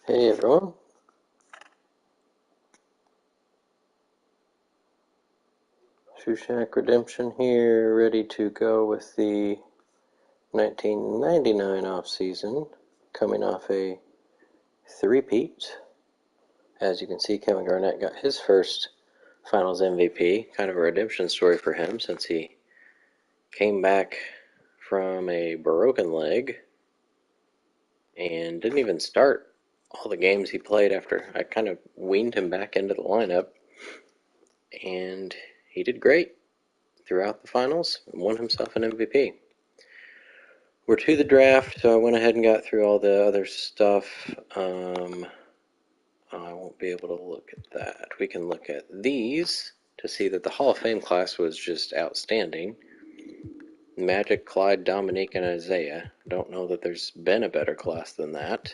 Hey everyone, Shushack Redemption here, ready to go with the 1999 off-season, coming off a three-peat. As you can see, Kevin Garnett got his first Finals MVP, kind of a redemption story for him since he came back from a broken leg and didn't even start all the games he played after I kind of weaned him back into the lineup, and he did great throughout the finals and won himself an MVP. We're to the draft, so I went ahead and got through all the other stuff. I won't be able to look at that. We can look at these to see that the Hall of Fame class was just outstanding. Magic, Clyde, Dominique, and Isaiah. Don't know that there's been a better class than that.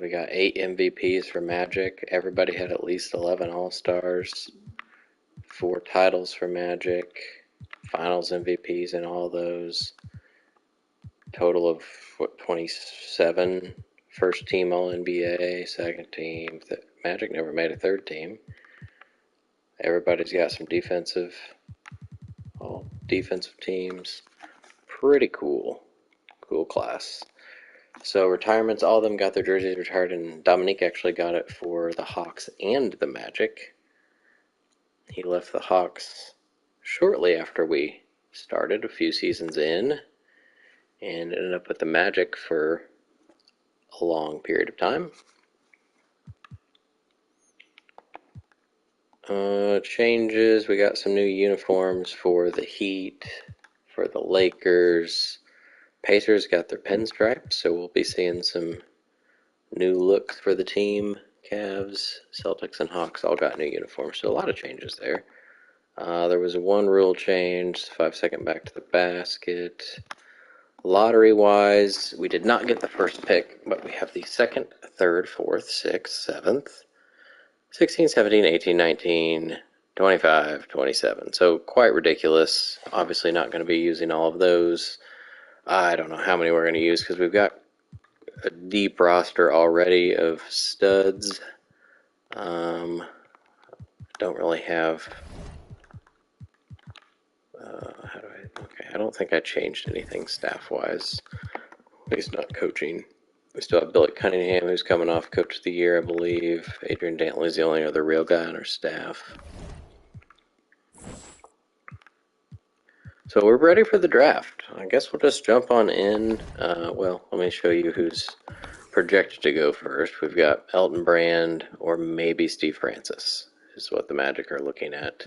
We got 8 MVPs for Magic. Everybody had at least 11 All-Stars. 4 titles for Magic. Finals MVPs in all those. Total of, 27? First team All-NBA, second team. Magic never made a third team. Everybody's got some all defensive teams. Pretty cool. Cool class. So retirements, all of them got their jerseys retired, and Dominique actually got it for the Hawks and the Magic. He left the Hawks shortly after we started, a few seasons in, and ended up with the Magic for a long period of time. Changes. We got some new uniforms for the Heat, for the Lakers. Pacers got their pinstripes, so we'll be seeing some new looks for the team. Cavs, Celtics, and Hawks all got new uniforms, so a lot of changes there. There was one rule change, 5-second back to the basket. Lottery-wise, we did not get the first pick, but we have the second, third, fourth, sixth, seventh, 16, 17, 18, 19, 25, 27. So quite ridiculous. Obviously not going to be using all of those. I don't know how many we're going to use because we've got a deep roster already of studs. Don't really have... I don't think I changed anything staff-wise. At least not coaching. We still have Billy Cunningham, who's coming off Coach of the Year, I believe. Adrian Dantley's the only other real guy on our staff. So we're ready for the draft. I guess we'll just jump on in. Well, let me show you who's projected to go first. We've got Elton Brand or maybe Steve Francis is what the Magic are looking at.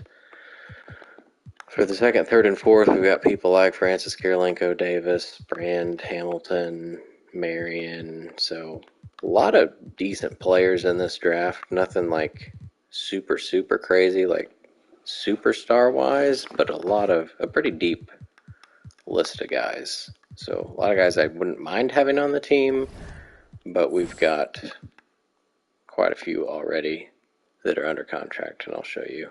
For the second, third, and fourth, we've got people like Francis, Kirilenko, Davis, Brand, Hamilton, Marion. So a lot of decent players in this draft. Nothing like super, super crazy, like superstar-wise, but a pretty deep list of guys. So a lot of guys I wouldn't mind having on the team, but we've got quite a few already that are under contract, and I'll show you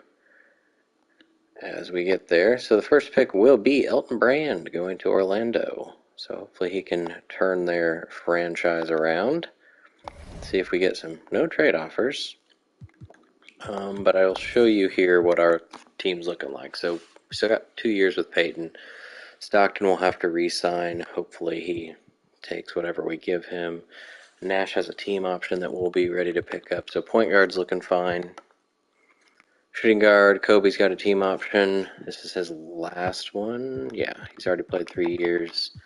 as we get there. So the first pick will be Elton Brand going to Orlando. So hopefully he can turn their franchise around. See if we get some no trade offers. But I'll show you here what our team's looking like. So we still got 2 years with Peyton. Stockton will have to re-sign. Hopefully he takes whatever we give him. Nash has a team option that we'll be ready to pick up. So point guard's looking fine. Shooting guard, Kobe's got a team option. This is his last one. Yeah, he's already played 3 years.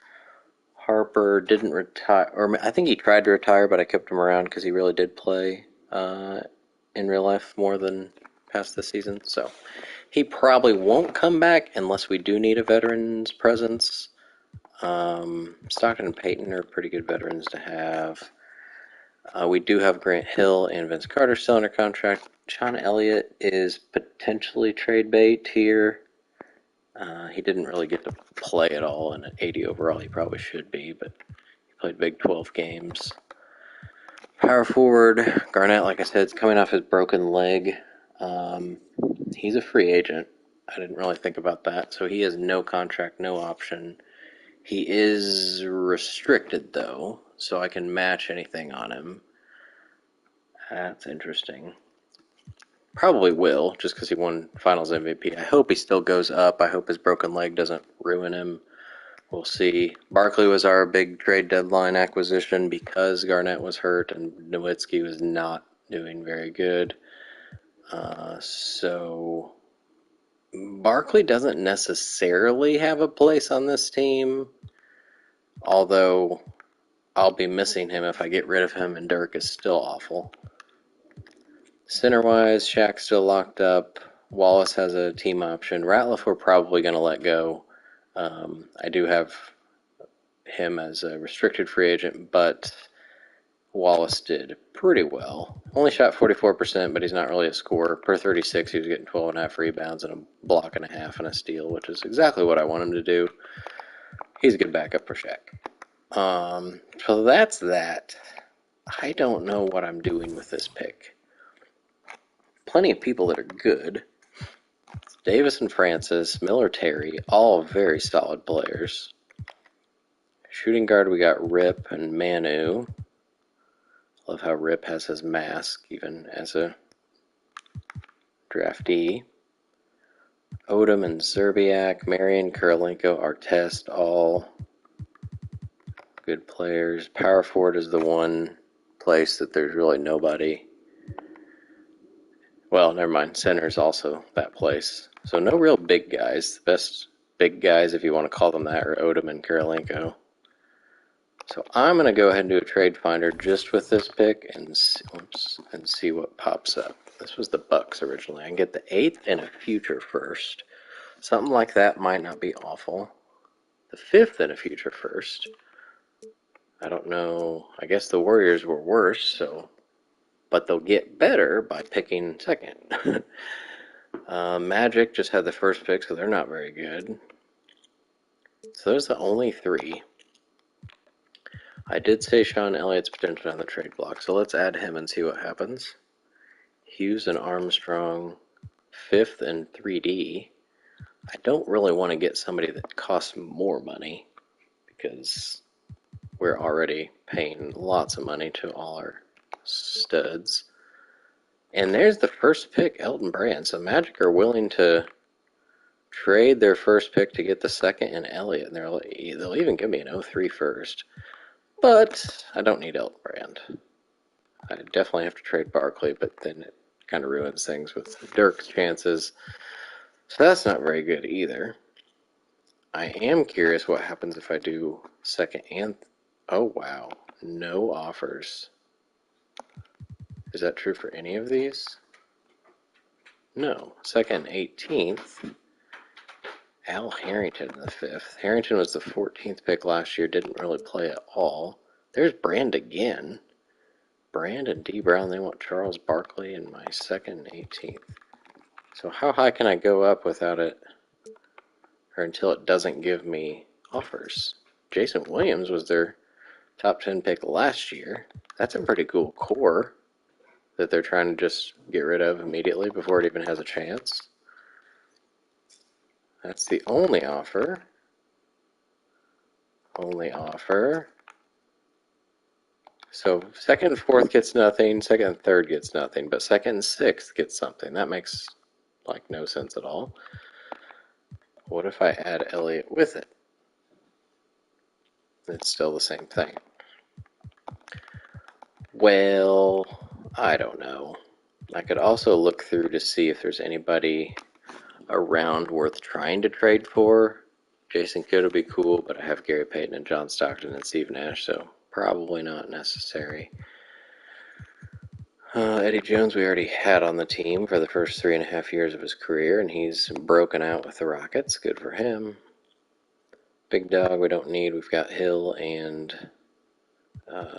Harper didn't retire, or I think he tried to retire, but I kept him around because he really did play in real life more than past this season. So he probably won't come back unless we do need a veteran's presence. Stockton and Peyton are pretty good veterans to have. We do have Grant Hill and Vince Carter still under contract. Sean Elliott is potentially trade bait here. He didn't really get to play at all in an 80 overall. He probably should be, but he played Big 12 games. Power forward, Garnett, like I said, is coming off his broken leg. He's a free agent. I didn't really think about that. So he has no contract, no option. He is restricted, though, so I can match anything on him. That's interesting. Probably will, just because he won Finals MVP. I hope he still goes up. I hope his broken leg doesn't ruin him. We'll see. Barkley was our big trade deadline acquisition because Garnett was hurt and Nowitzki was not doing very good. So Barkley doesn't necessarily have a place on this team, although I'll be missing him if I get rid of him, and Dirk is still awful. Center-wise, Shaq's still locked up. Wallace has a team option. Ratliff we're probably going to let go. I do have him as a restricted free agent, but Wallace did pretty well. Only shot 44%, but he's not really a scorer. Per 36, he was getting 12.5 rebounds and a block and a half and a steal, which is exactly what I want him to do. He's a good backup for Shaq. So that's that. I don't know what I'm doing with this pick. Plenty of people that are good. Davis and Francis, Miller, Terry, all very solid players. Shooting guard, we got Rip and Manu. Love how Rip has his mask, even as a draftee. Odom and Zerbiak, Marion, Kirilenko, Artest, all good players. Power forward is the one place that there's really nobody. Well, never mind. Center is also that place. So no real big guys. The best big guys, if you want to call them that, are Odom and Kirilenko. So I'm going to go ahead and do a trade finder just with this pick and see what pops up. This was the Bucks originally. I can get the 8th and a future first. Something like that might not be awful. The 5th and a future first. I don't know. I guess the Warriors were worse, but they'll get better by picking second. Magic just had the first pick, so they're not very good. So there's the only 3. I did say Sean Elliott's potentially on the trade block, so let's add him and see what happens. Hughes and Armstrong, 5th and 3D. I don't really want to get somebody that costs more money because we're already paying lots of money to all our studs. And there's the first pick, Elton Brand. So Magic are willing to trade their first pick to get the second and Elliott. And they'll even give me an 03 first. But I don't need Elton Brand. I definitely have to trade Barkley, but then it kind of ruins things with Dirk's chances. So that's not very good either. I am curious what happens if I do second and... Oh, wow. No offers. Is that true for any of these? No. Second 18th. Al Harrington in the 5th. Harrington was the 14th pick last year. Didn't really play at all. There's Brand again. Brand and D. Brown. They want Charles Barkley in my second 18th. So how high can I go up without it, or until it doesn't give me offers? Jason Williams was their top 10 pick last year. That's a pretty cool core that they're trying to just get rid of immediately before it even has a chance. That's the only offer. Only offer. So second and 4th gets nothing, second and 3rd gets nothing, but second and 6th gets something. That makes like no sense at all. What if I add Elliott with it? It's still the same thing. Well, I don't know. I could also look through to see if there's anybody around worth trying to trade for. Jason Kidd would be cool, but I have Gary Payton and John Stockton and Steve Nash, so probably not necessary. Eddie Jones we already had on the team for the first 3.5 years of his career, and he's broken out with the Rockets. Good for him. Big dog we don't need. We've got Hill and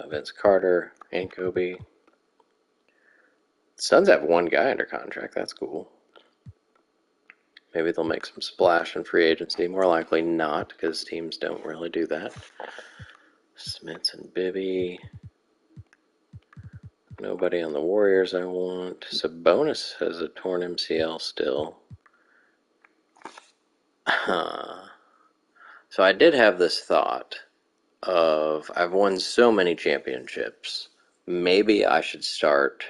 Vince Carter and Kobe. Suns have one guy under contract. That's cool. Maybe they'll make some splash in free agency. More likely not, because teams don't really do that. Smits and Bibby. Nobody on the Warriors I want. Sabonis has a torn MCL still. So I did have this thought of, I've won so many championships. Maybe I should start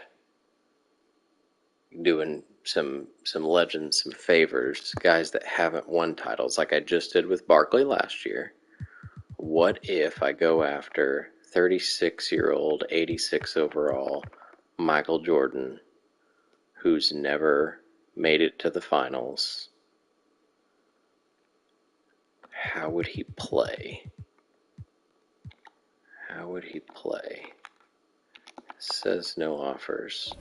doing some legends, some favors, guys that haven't won titles like I just did with Barkley last year. What if I go after 36-year-old, 86 overall Michael Jordan, who's never made it to the finals? How would he play? How would he play? Says no offers.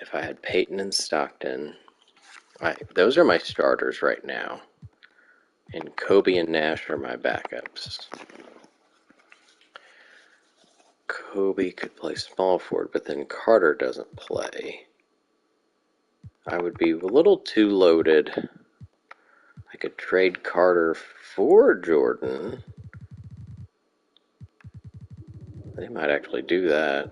If I had Peyton and Stockton, those are my starters right now. And Kobe and Nash are my backups. Kobe could play small forward, but then Carter doesn't play. I would be a little too loaded. I could trade Carter for Jordan. They might actually do that.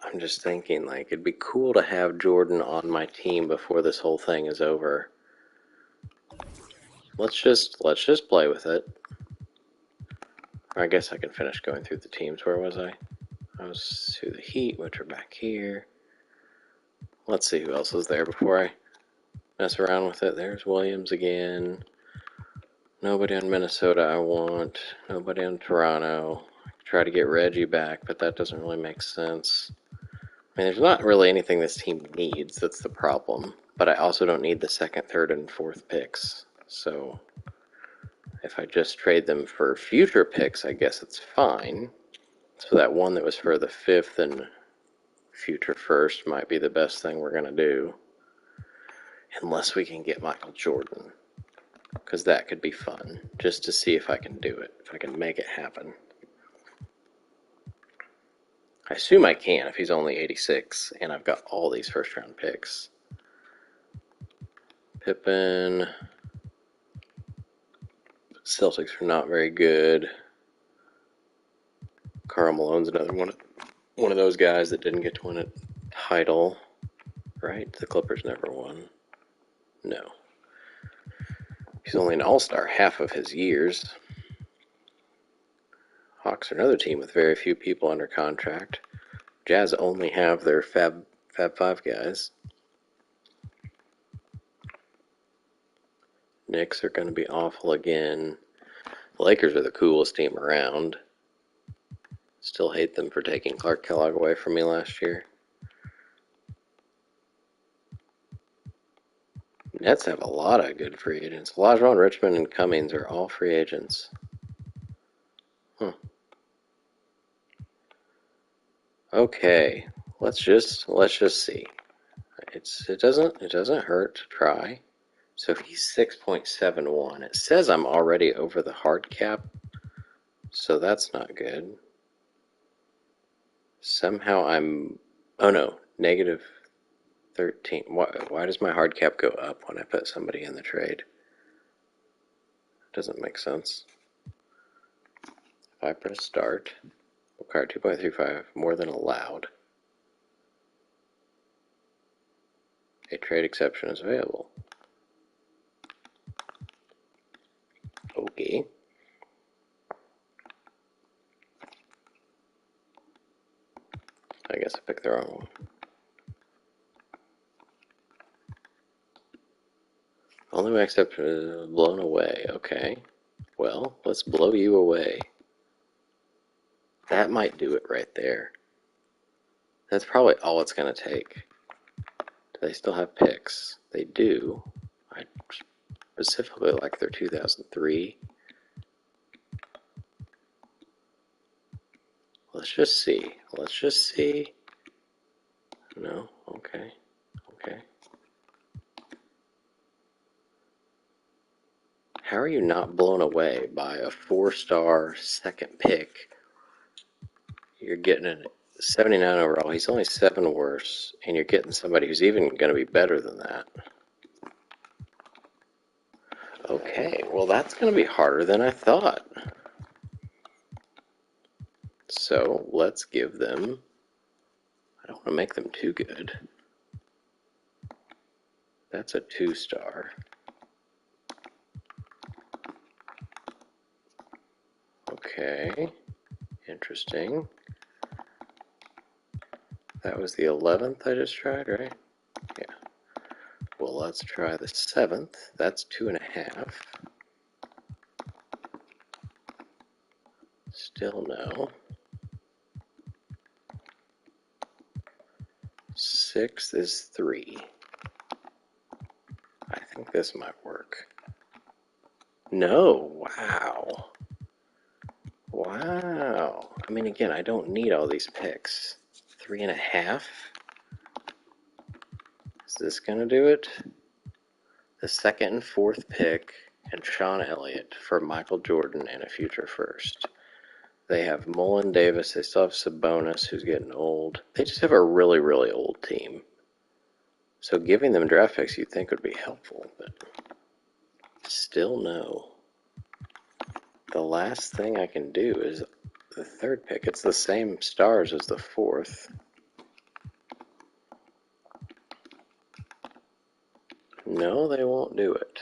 I'm just thinking, like, it'd be cool to have Jordan on my team before this whole thing is over. Let's just play with it. I guess I can finish going through the teams. Where was I? I was through the Heat, which are back here. Let's see who else is there before I mess around with it. There's Williams again. Nobody on Minnesota I want. Nobody on Toronto. I could try to get Reggie back, but that doesn't really make sense. I mean, there's not really anything this team needs. That's the problem. But I also don't need the second, third, and fourth picks. So if I just trade them for future picks, I guess it's fine. So that one that was for the fifth and future first might be the best thing we're going to do. Unless we can get Michael Jordan. Because that could be fun. Just to see if I can do it. If I can make it happen. I assume I can if he's only 86 and I've got all these first round picks. Pippen. Celtics are not very good. Karl Malone's another one of those guys that didn't get to win a title. Right? The Clippers never won. No. He's only an all-star half of his years. Hawks are another team with very few people under contract. Jazz only have their Fab Five guys. Knicks are going to be awful again. The Lakers are the coolest team around. Still hate them for taking Clark Kellogg away from me last year. Nets have a lot of good free agents. Olajuwon, Richmond, and Cummings are all free agents. Okay, let's just see. It doesn't hurt to try. So if he's 6.71, it says I'm already over the hard cap, so that's not good. Somehow oh no, negative 13. Why does my hard cap go up when I put somebody in the trade? Doesn't make sense. If I press start, require 2.35 more than allowed. A trade exception is available. Okay. I guess I picked the wrong one. Only my exception is blown away. Okay. Well, let's blow you away. That might do it right there. That's probably all it's going to take. Do they still have picks? They do. I specifically like their 2003. Let's just see. Let's just see. No? Okay. Okay. How are you not blown away by a 4-star second pick? You're getting a 79 overall. He's only 7 worse, and you're getting somebody who's even going to be better than that. Okay, well that's going to be harder than I thought. So let's give them, I don't want to make them too good. That's a 2-star. Okay. Interesting. That was the 11th I just tried, right? Yeah. Well, let's try the 7th. That's 2.5. Still no. 6th is 3. I think this might work. No, wow. Wow. I mean, again, I don't need all these picks. 3.5? Is this going to do it? The 2nd and 4th pick and Sean Elliott for Michael Jordan and a future first. They have Mullen Davis. They still have Sabonis, who's getting old. They just have a really, really old team. So giving them draft picks you'd think would be helpful, but still no. The last thing I can do is the 3rd pick. It's the same stars as the 4th. No, they won't do it.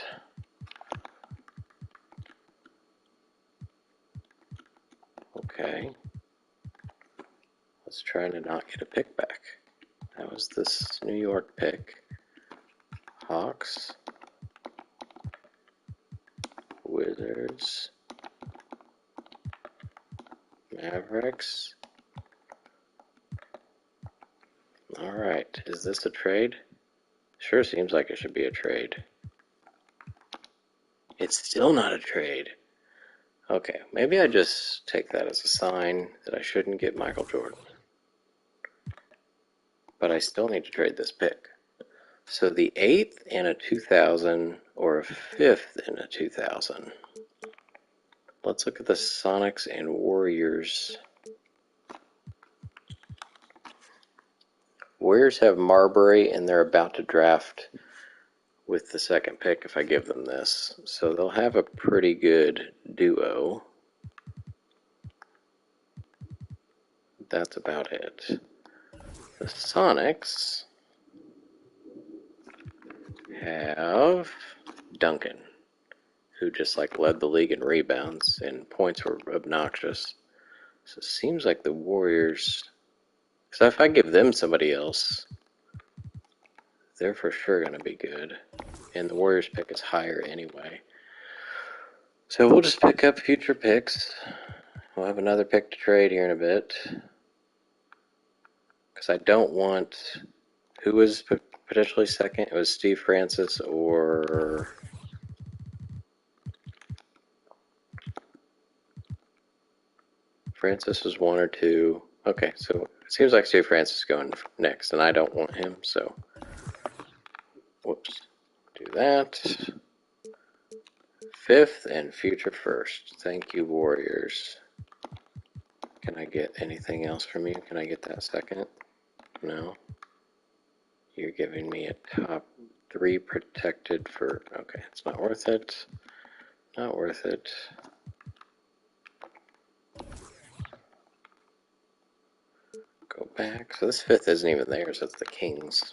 Okay. Let's try to not get a pick back. That was this New York pick. Hawks. Wizards. Mavericks. Alright, is this a trade? Sure seems like it should be a trade. It's still not a trade. Okay, maybe I just take that as a sign that I shouldn't get Michael Jordan. But I still need to trade this pick. So the 8th in a 2000 or a 5th in a 2000. Let's look at the Sonics and Warriors. Warriors have Marbury, and they're about to draft with the 2nd pick if I give them this. So they'll have a pretty good duo. That's about it. The Sonics have Duncan, who just led the league in rebounds, and points were obnoxious. So it seems like the Warriors, because if I give them somebody else, they're for sure going to be good. And the Warriors pick is higher anyway. So we'll just pick up future picks. We'll have another pick to trade here in a bit. Because I don't want... Who was potentially 2nd? It was Steve Francis or... Francis was 1 or 2. Okay, so it seems like Steve Francis is going next, and I don't want him, so... Whoops. Do that. 5th and future first. Thank you, Warriors. Can I get anything else from you? Can I get that 2nd? No. You're giving me a top 3 protected for... Okay, it's not worth it. Not worth it. Go back. So this 5th isn't even theirs. That's the Kings.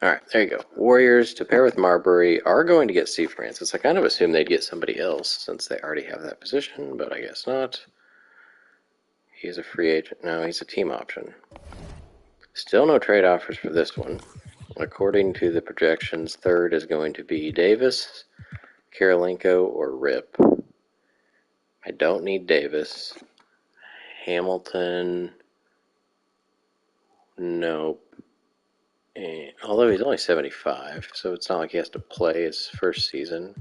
Alright, there you go. Warriors, to pair with Marbury, are going to get Steve Francis. I kind of assumed they'd get somebody else since they already have that position, but I guess not. He's a free agent. No, he's a team option. Still no trade offers for this one. According to the projections, 3rd is going to be Davis, Karolinko, or Rip. I don't need Davis. Hamilton, nope. And, although he's only 75, so it's not like he has to play his first season.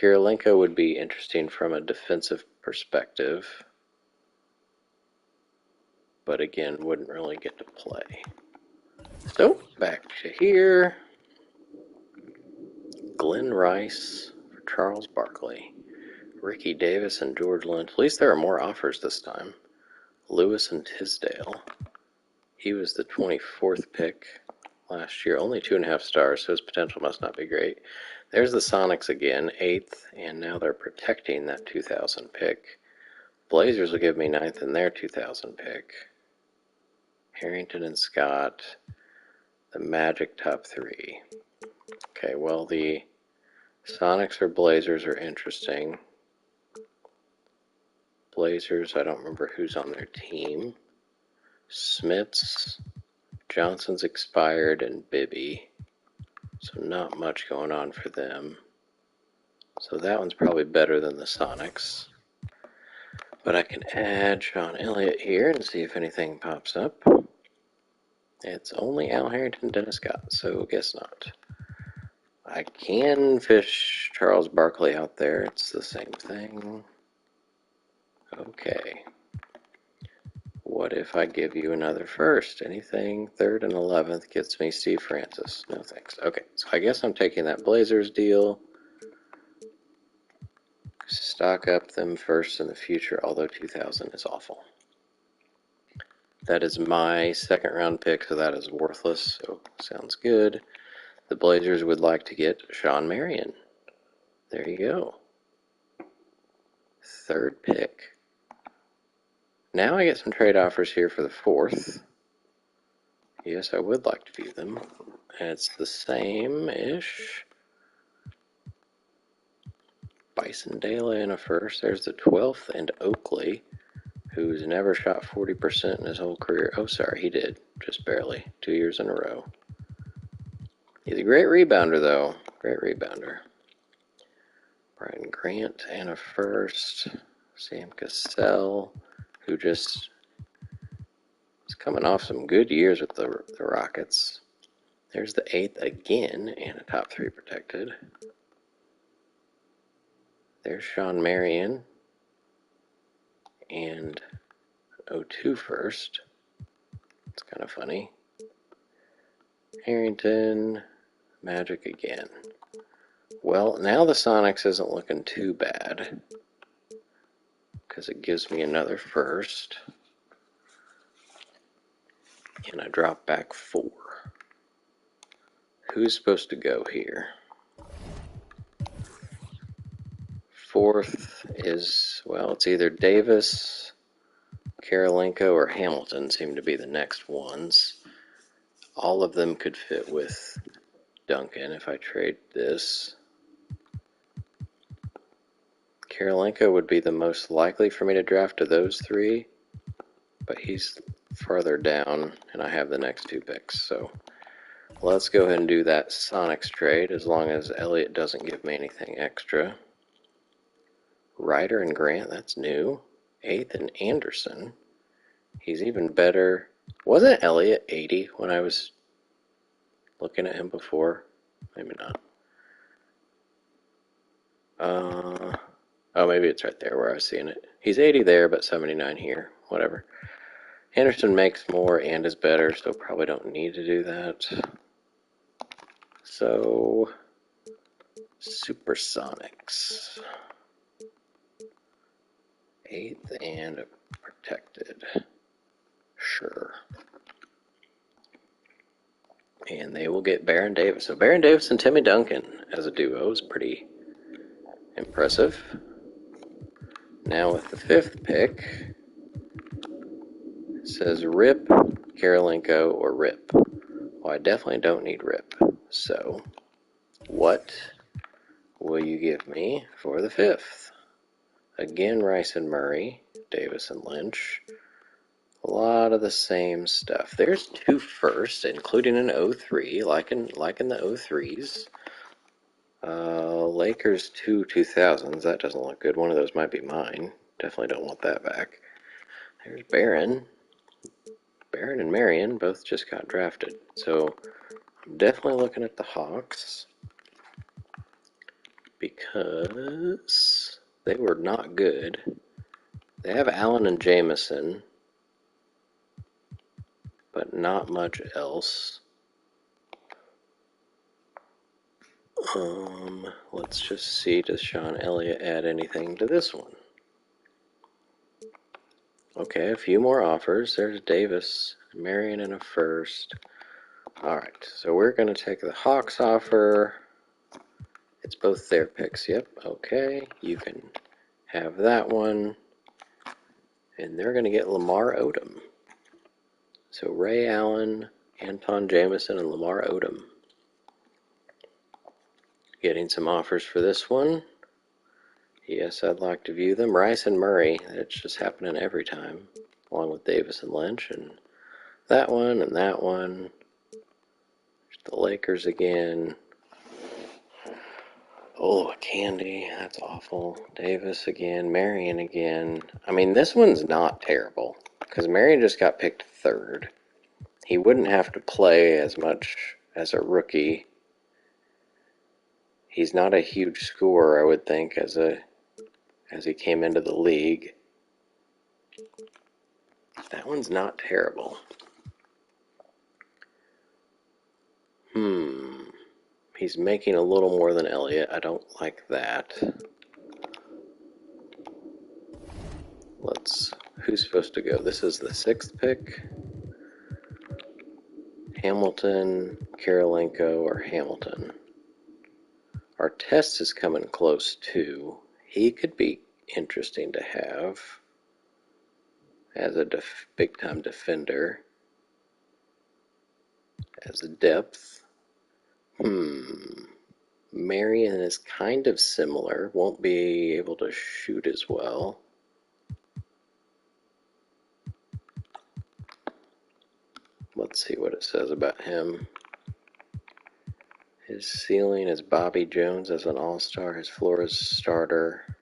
Karolinko would be interesting from a defensive perspective, but again, wouldn't really get to play. So, back to here. Glenn Rice for Charles Barkley. Ricky Davis and George Lynch. At least there are more offers this time. Lewis and Tisdale. He was the 24th pick last year. Only 2.5 stars, so his potential must not be great. There's the Sonics again, 8th, and now they're protecting that 2000 pick. Blazers will give me 9th in their 2000 pick. Harrington and Scott. The Magic top 3. Okay, well, the Sonics or Blazers are interesting. Blazers. I don't remember who's on their team. Smiths, Johnson's expired, and Bibby. So not much going on for them. So that one's probably better than the Sonics. But I can add Sean Elliott here and see if anything pops up. It's only Al Harrington, Dennis Scott, so guess not. I can fish Charles Barkley out there. It's the same thing. Okay. What if I give you another first? Anything 3rd and 11th gets me Steve Francis. No thanks. Okay, so I guess I'm taking that Blazers deal. Stock up them first in the future, although 2000 is awful. That is my 2nd round pick, so that is worthless. So sounds good. The Blazers would like to get Sean Marion. There you go. 3rd pick. Now I get some trade offers here for the 4th. Yes, I would like to view them. And it's the same-ish. Bison Dela in a first. There's the 12th and Oakley, who's never shot 40% in his whole career. Oh, sorry, he did. Just barely. 2 years in a row. He's a great rebounder, though. Great rebounder. Brian Grant and a first. Sam Cassell, who just is coming off some good years with the Rockets. There's the 8th again, and a top 3 protected. There's Sean Marion, and 02 first. It's kind of funny. Harrington, Magic again. Well, now the Sonics isn't looking too bad, because it gives me another first. And I drop back 4. Who's supposed to go here? 4th is, well, it's either Davis, Karolinko, or Hamilton seem to be the next ones. All of them could fit with Duncan if I trade this. Karolinko would be the most likely for me to draft of those 3, but he's farther down, and I have the next 2 picks. So let's go ahead and do that Sonics trade, as long as Elliott doesn't give me anything extra. Ryder and Grant, that's new. 8th and Anderson. He's even better. Wasn't Elliott 80 when I was looking at him before? Maybe not. Oh, maybe it's right there where I was seeing it. He's 80 there, but 79 here. Whatever. Anderson makes more and is better, so probably don't need to do that. So, Supersonics. 8th and protected. Sure. And they will get Baron Davis. So Baron Davis and Timmy Duncan as a duo is pretty impressive. Now with the 5th pick, it says Rip, Karolinko, or Rip. Well, I definitely don't need Rip. So, what will you give me for the 5th? Again, Rice and Murray, Davis and Lynch. A lot of the same stuff. There's 2 firsts, including an 03, like in the 03s. Lakers 2 2000s. That doesn't look good. One of those might be mine. Definitely don't want that back. There's Baron. Baron and Marion both just got drafted. So I'm definitely looking at the Hawks, because they were not good. They have Allen and Jamison, but not much else. Let's just see, does Sean Elliott add anything to this one? Okay, a few more offers. There's Davis, Marion in a first. Alright, so we're going to take the Hawks offer. It's both their picks, yep, okay. You can have that one. And they're going to get Lamar Odom. So Ray Allen, Anton Jamison, and Lamar Odom. Getting some offers for this one. Yes, I'd like to view them. Rice and Murray. It's just happening every time, along with Davis and Lynch, and that one and that one. The Lakers again. Oh, Candy, that's awful. Davis again. Marion again. I mean, this one's not terrible, because Marion just got picked third. He wouldn't have to play as much as a rookie. He's not a huge scorer, I would think, as he came into the league. That one's not terrible. He's making a little more than Elliott. I don't like that. Who's supposed to go? This is the 6th pick. Hamilton, Karolinko, or Hamilton. Our test is coming close too. He could be interesting to have as a big-time defender. As a depth. Marion is kind of similar. Won't be able to shoot as well. Let's see what it says about him. His ceiling is Bobby Jones as an all-star. His floor is starter.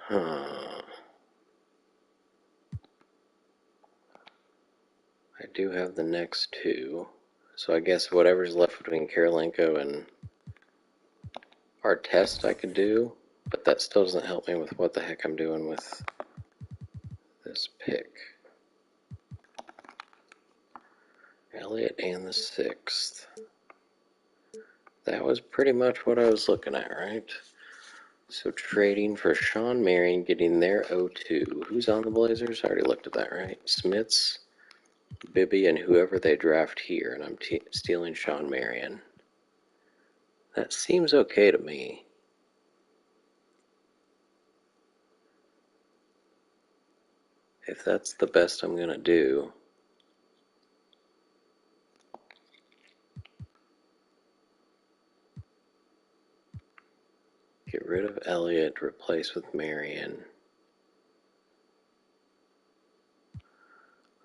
I do have the next two. So I guess whatever's left between Karolinko and our test I could do. But that still doesn't help me with what the heck I'm doing with this pick. Elliott and the 6th. That was pretty much what I was looking at, right? So trading for Sean Marion, getting their 0-2. Who's on the Blazers? I already looked at that, right? Smits, Bibby, and whoever they draft here. And I'm stealing Sean Marion. That seems okay to me. If that's the best I'm going to do. Get rid of Elliott, replace with Marion.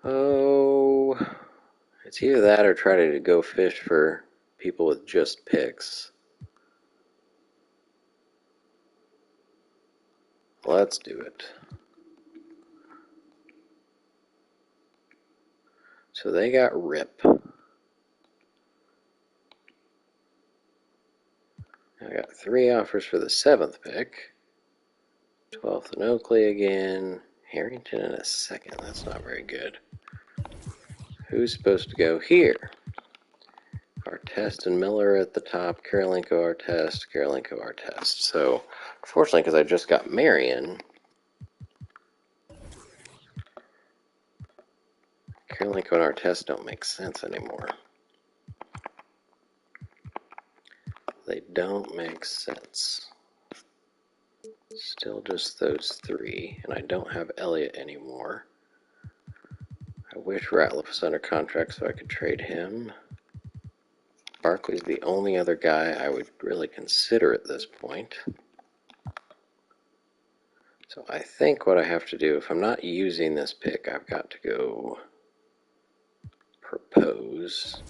Oh, it's either that or try to go fish for people with just picks. Let's do it. So they got Rip. I got 3 offers for the 7th pick. 12th and Oakley again. Harrington in a 2nd. That's not very good. Who's supposed to go here? Artest and Miller at the top. Karolinko, Artest. Karolinko, Artest. So, unfortunately, because I just got Marion, Karolinko and Artest don't make sense anymore. They don't make sense. Still just those 3, and I don't have Elliott anymore. I wish Ratliff was under contract so I could trade him. Barkley's the only other guy I would really consider at this point. So I think what I have to do, if I'm not using this pick, I've got to go propose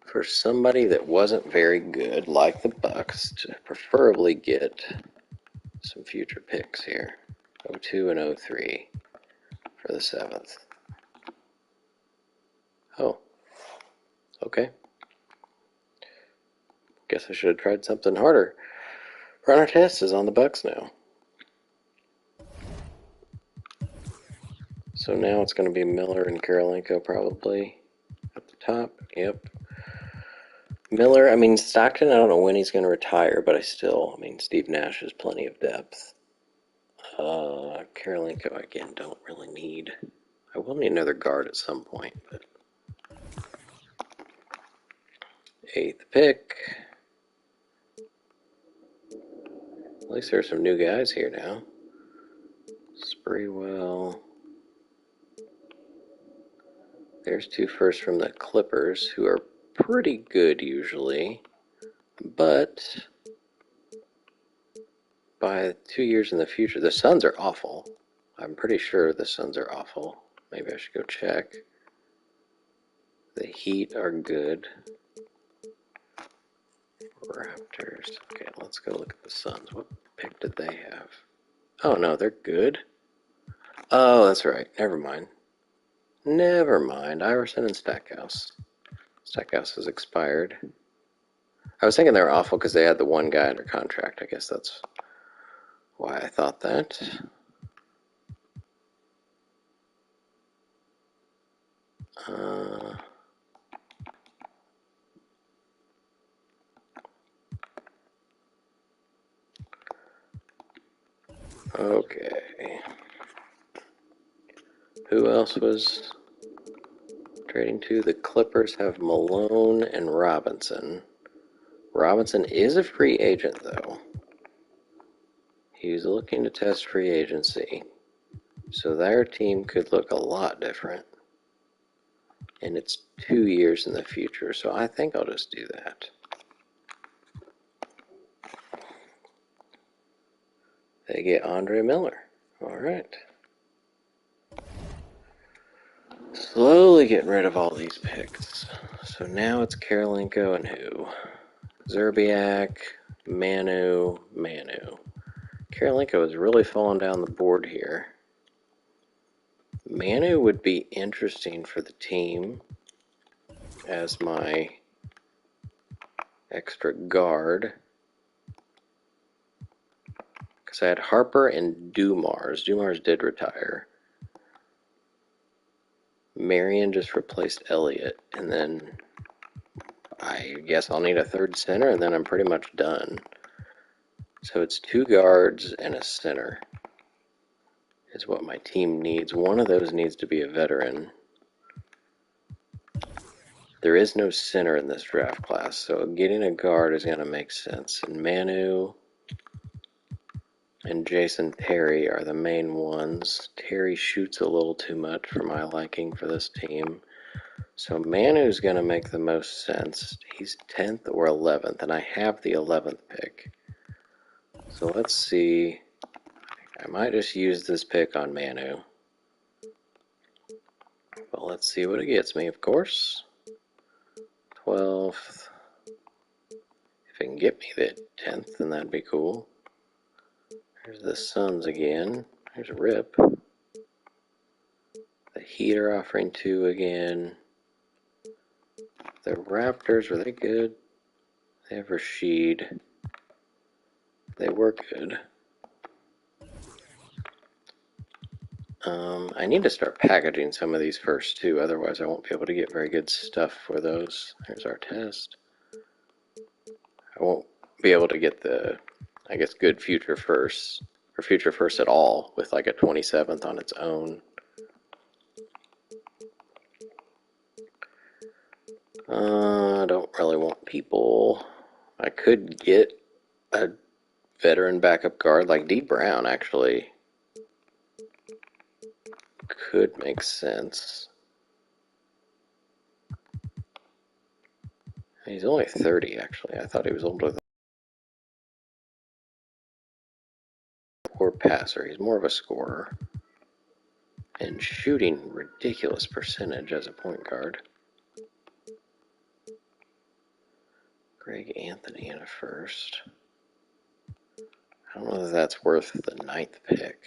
for somebody that wasn't very good, like the Bucks, to preferably get some future picks here. 02 and 03 for the 7th. Oh, okay. Guess I should have tried something harder. Runner Test is on the Bucks now. So now it's going to be Miller and Karolinko probably at the top. Yep. Miller, I mean, Stockton, I don't know when he's going to retire, but I mean, Steve Nash has plenty of depth. Karolinko, again, don't really need. I will need another guard at some point, but 8th pick. At least there's some new guys here now. Sprewell. There's 2 firsts from the Clippers, who are pretty good usually, but by 2 years in the future, the Suns are awful. I'm pretty sure the Suns are awful. Maybe I should go check. The Heat are good. Raptors. Okay, let's go look at the Suns. What pick did they have? Oh, no, they're good. Oh, that's right. Never mind. Never mind. Iverson and Stackhouse. Stackhouse has expired. I was thinking they were awful because they had the one guy under contract. I guess that's why I thought that. Okay. Who else was trading to? The Clippers have Malone and Robinson. Robinson is a free agent, though. He's looking to test free agency. So their team could look a lot different. And it's 2 years in the future, so I think I'll just do that. They get Andre Miller. All right. Slowly getting rid of all these picks. So now it's Karolinko and who? Zerbiak, Manu. Karolinko is really falling down the board here. Manu would be interesting for the team as my extra guard. Because I had Harper and Dumars. Dumars did retire. Marion just replaced Elliott. And then I guess I'll need a third center, and then I'm pretty much done. So it's 2 guards and a center is what my team needs. One of those needs to be a veteran. There is no center in this draft class, so getting a guard is going to make sense. And Manu and Jason Terry are the main ones. Terry shoots a little too much for my liking for this team. So Manu's going to make the most sense. He's 10th or 11th, and I have the 11th pick. So let's see. I might just use this pick on Manu. But let's see what it gets me, of course. 12th. If it can get me the 10th, then that'd be cool. There's the Suns again. There's a rip. The Heat are offering 2 again. The Raptors, were they good? They have Rashid. They were good. I need to start packaging some of these first too, otherwise I won't be able to get very good stuff for those. There's our test. I won't be able to get the, I guess, good future firsts, or future first at all, with like a 27th on its own. I don't really want people. I could get a veteran backup guard like D. Brown, actually. Could make sense. He's only 30, actually. I thought he was older than a poor passer. He's more of a scorer. And shooting ridiculous percentage as a point guard. Greg Anthony in a first. I don't know if that's worth the 9th pick.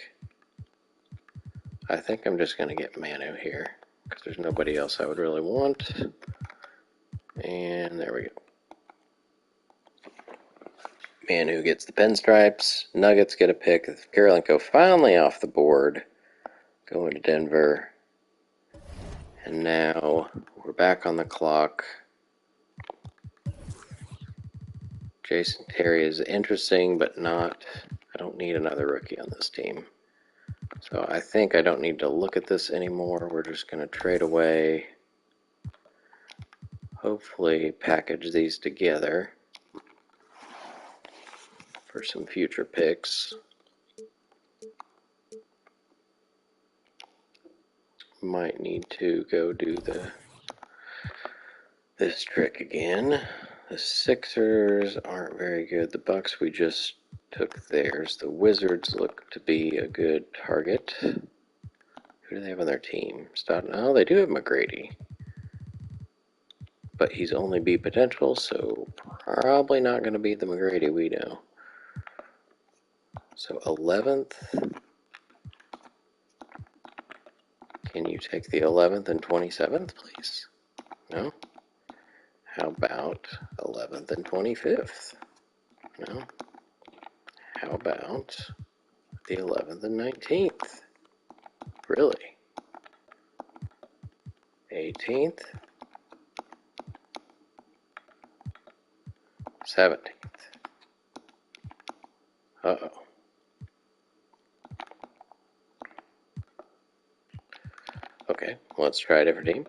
I think I'm just going to get Manu here, because there's nobody else I would really want. And there we go. Manu gets the pinstripes. Nuggets get a pick. Karolinko finally off the board. Going to Denver. And now we're back on the clock. Jason Terry is interesting, but not. I don't need another rookie on this team. So I think I don't need to look at this anymore. We're just going to trade away. Hopefully package these together for some future picks. Might need to go do the this trick again. The Sixers aren't very good. The Bucks, we just took theirs. The Wizards look to be a good target. Who do they have on their team? Oh, they do have McGrady. But he's only B potential, so probably not going to be the McGrady we know. So 11th. Can you take the 11th and 27th, please? No? How about 11th and 25th? No? How about the 11th and 19th? Really? 18th? 17th? Uh-oh. Okay, let's try a different team.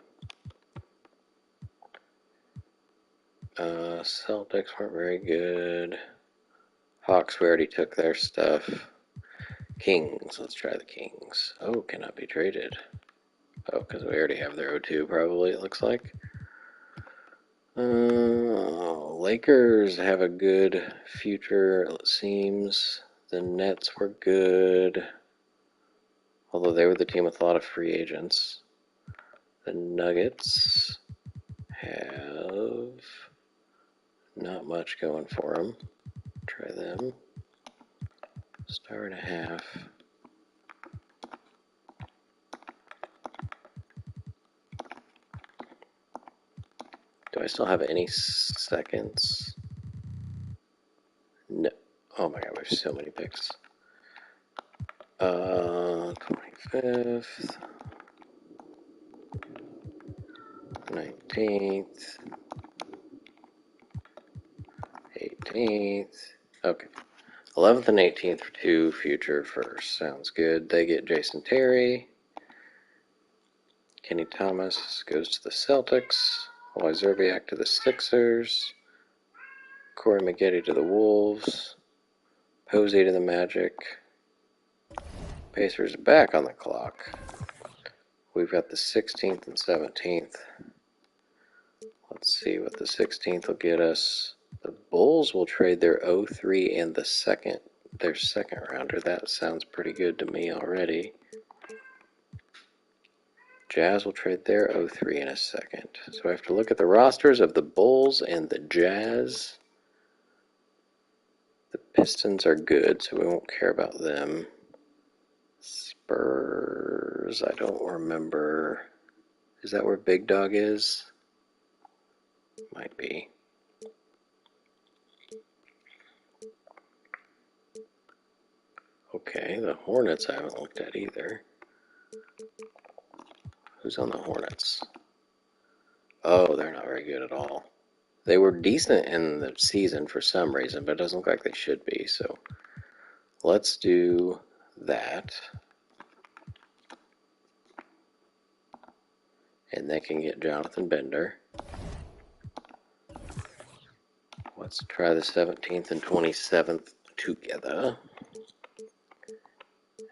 Celtics weren't very good. Hawks, we already took their stuff. Kings, let's try the Kings. Oh, cannot be traded. Oh, because we already have their O2 probably, it looks like. Lakers have a good future, it seems. The Nets were good, although they were the team with a lot of free agents. The Nuggets have not much going for them. Try them. Star and a half. Do I still have any seconds? No. Oh my god, we have so many picks. 25th. 19th. 18th. Okay. 11th and 18th for two future firsts. Sounds good. They get Jason Terry. Kenny Thomas goes to the Celtics. Wally Zerbiak to the Sixers. Corey Maggette to the Wolves. Posey to the Magic. Pacers back on the clock. We've got the 16th and 17th. Let's see what the 16th will get us. The Bulls will trade their 03 and their second rounder. That sounds pretty good to me already. Jazz will trade their 03 in a second. So I have to look at the rosters of the Bulls and the Jazz. The Pistons are good, so we won't care about them. Spurs, I don't remember. Is that where Big Dog is? Might be. Okay, the Hornets I haven't looked at either. Who's on the Hornets? Oh, they're not very good at all. They were decent in the season for some reason, but it doesn't look like they should be, so let's do that. And they can get Jonathan Bender. Let's try the 17th and 27th together.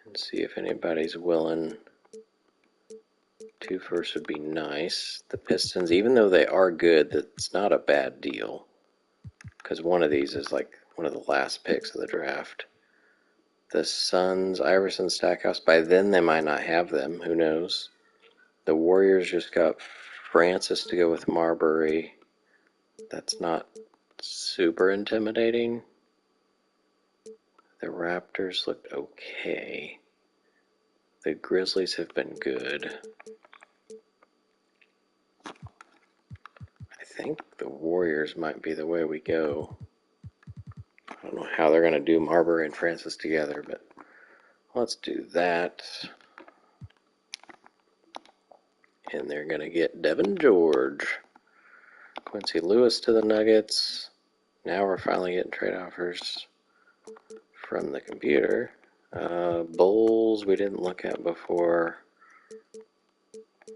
And see if anybody's willing. 2 firsts would be nice. The Pistons, even though they are good, that's not a bad deal. Because one of these is like one of the last picks of the draft. The Suns, Iverson, Stackhouse, by then they might not have them. Who knows? The Warriors just got Francis to go with Marbury. That's not super intimidating. The Raptors looked okay. The Grizzlies have been good. I think the Warriors might be the way we go. I don't know how they're going to do Marbury and Francis together, but let's do that. And they're going to get Devin George. Quincy Lewis to the Nuggets. Now we're finally getting trade offers from the computer. Bulls we didn't look at before.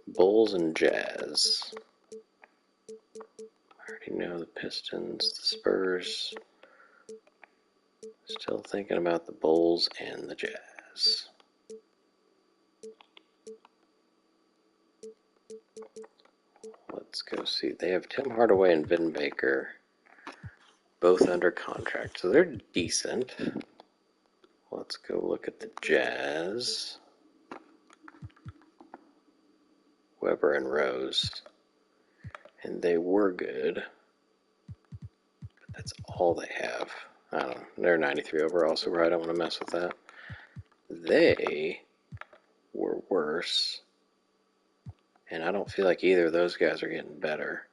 Bulls and Jazz. I already know the Pistons, the Spurs. Still thinking about the Bulls and the Jazz. Let's go see. They have Tim Hardaway and Vin Baker, both under contract, so they're decent. Let's go look at the Jazz. Weber and Rose. And they were good. But that's all they have. I don't know. They're 93 overall, so I don't want to mess with that. They were worse. And I don't feel like either of those guys are getting better.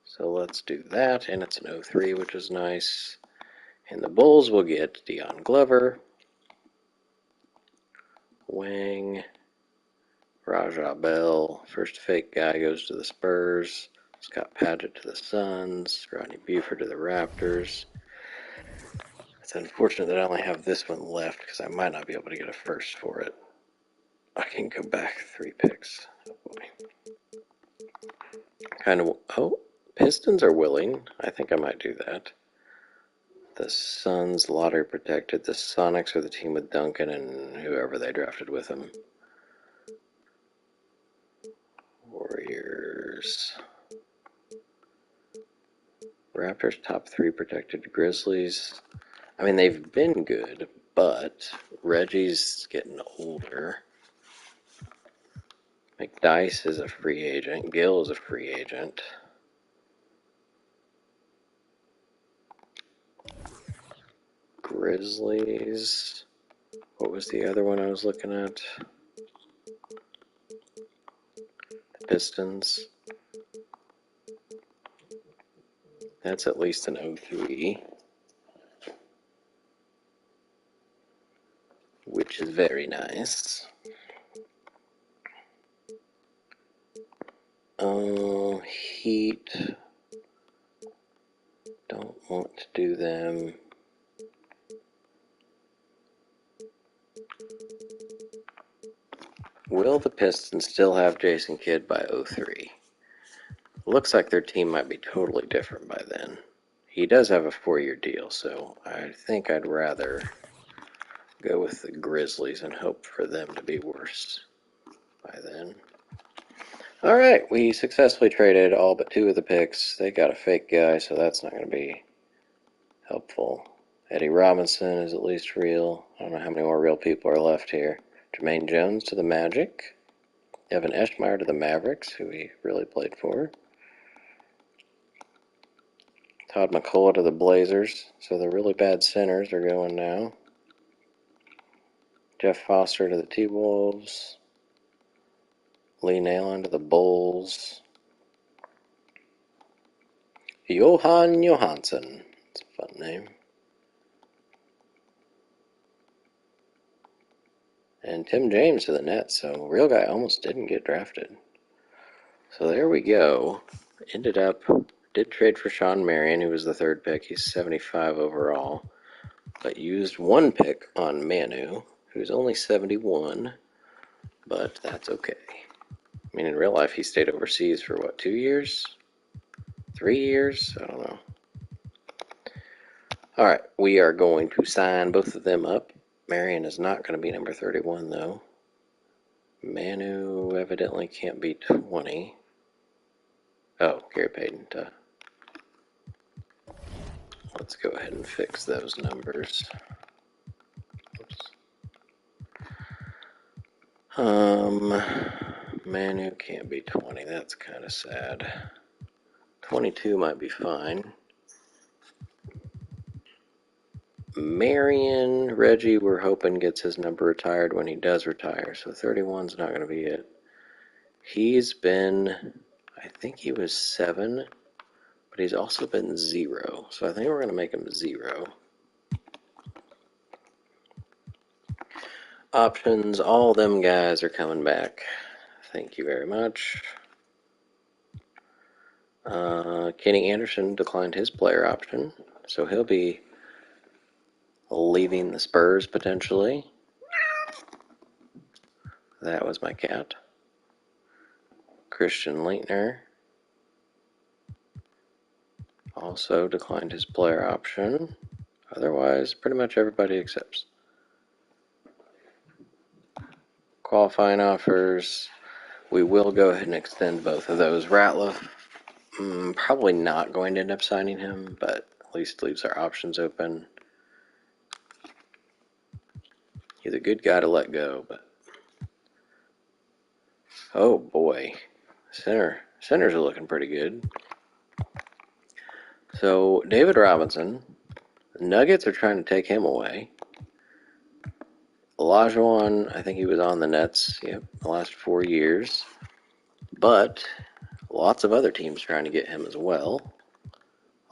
So let's do that. And it's an 03, which is nice. And the Bulls will get Dion Glover, Wang, Raja Bell. First fake guy goes to the Spurs. Scott Padgett to the Suns. Rodney Buford to the Raptors. It's unfortunate that I only have this one left because I might not be able to get a first for it. I can go back 3 picks. Oh boy. Kind of. Oh, Pistons are willing. I think I might do that. The Suns lottery protected. The Sonics are the team with Duncan and whoever they drafted with him. Warriors. Raptors top 3 protected. Grizzlies. I mean, they've been good, but Reggie's getting older. McDyess is a free agent. Gill is a free agent. Grizzlies. What was the other one I was looking at? Pistons. That's at least an 03. Which is very nice. Heat. Don't want to do them. Will the Pistons still have Jason Kidd by 03? Looks like their team might be totally different by then. He does have a 4-year deal, so I think I'd rather go with the Grizzlies and hope for them to be worse by then. Alright, we successfully traded all but 2 of the picks. They got a fake guy, so that's not going to be helpful. Eddie Robinson is at least real. I don't know how many more real people are left here. Jermaine Jones to the Magic. Evan Eschmeyer to the Mavericks, who he really played for. Todd McCullough to the Blazers. So the really bad centers are going now. Jeff Foster to the T-Wolves. Lee Nailon to the Bulls. Johan Johansson. It's a fun name. And Tim James to the Nets. So real guy almost didn't get drafted. So there we go. Ended up, did trade for Sean Marion, who was the 3rd pick. He's 75 overall. But used 1 pick on Manu, who's only 71. But that's okay. I mean, in real life, he stayed overseas for what, 2 years? 3 years? I don't know. Alright, we are going to sign both of them up. Marion is not going to be number 31, though. Manu evidently can't be 20. Oh, Gary Payton. Let's go ahead and fix those numbers. Oops. Manu can't be 20. That's kind of sad. 22 might be fine. Marion, Reggie, we're hoping gets his number retired when he does retire, so 31's not going to be it. He's been, I think he was 7, but he's also been 0, so I think we're going to make him 0. Options, all them guys are coming back. Thank you very much. Kenny Anderson declined his player option, so he'll be leaving the Spurs potentially. That was my cat. Christian Leitner also declined his player option. Otherwise, pretty much everybody accepts. Qualifying offers. We will go ahead and extend both of those. Ratliff, probably not going to end up signing him, but at least leaves our options open. He's a good guy to let go, but oh boy, centers are looking pretty good. So David Robinson, the Nuggets are trying to take him away. Olajuwon, I think he was on the Nets, the last 4 years, but lots of other teams trying to get him as well.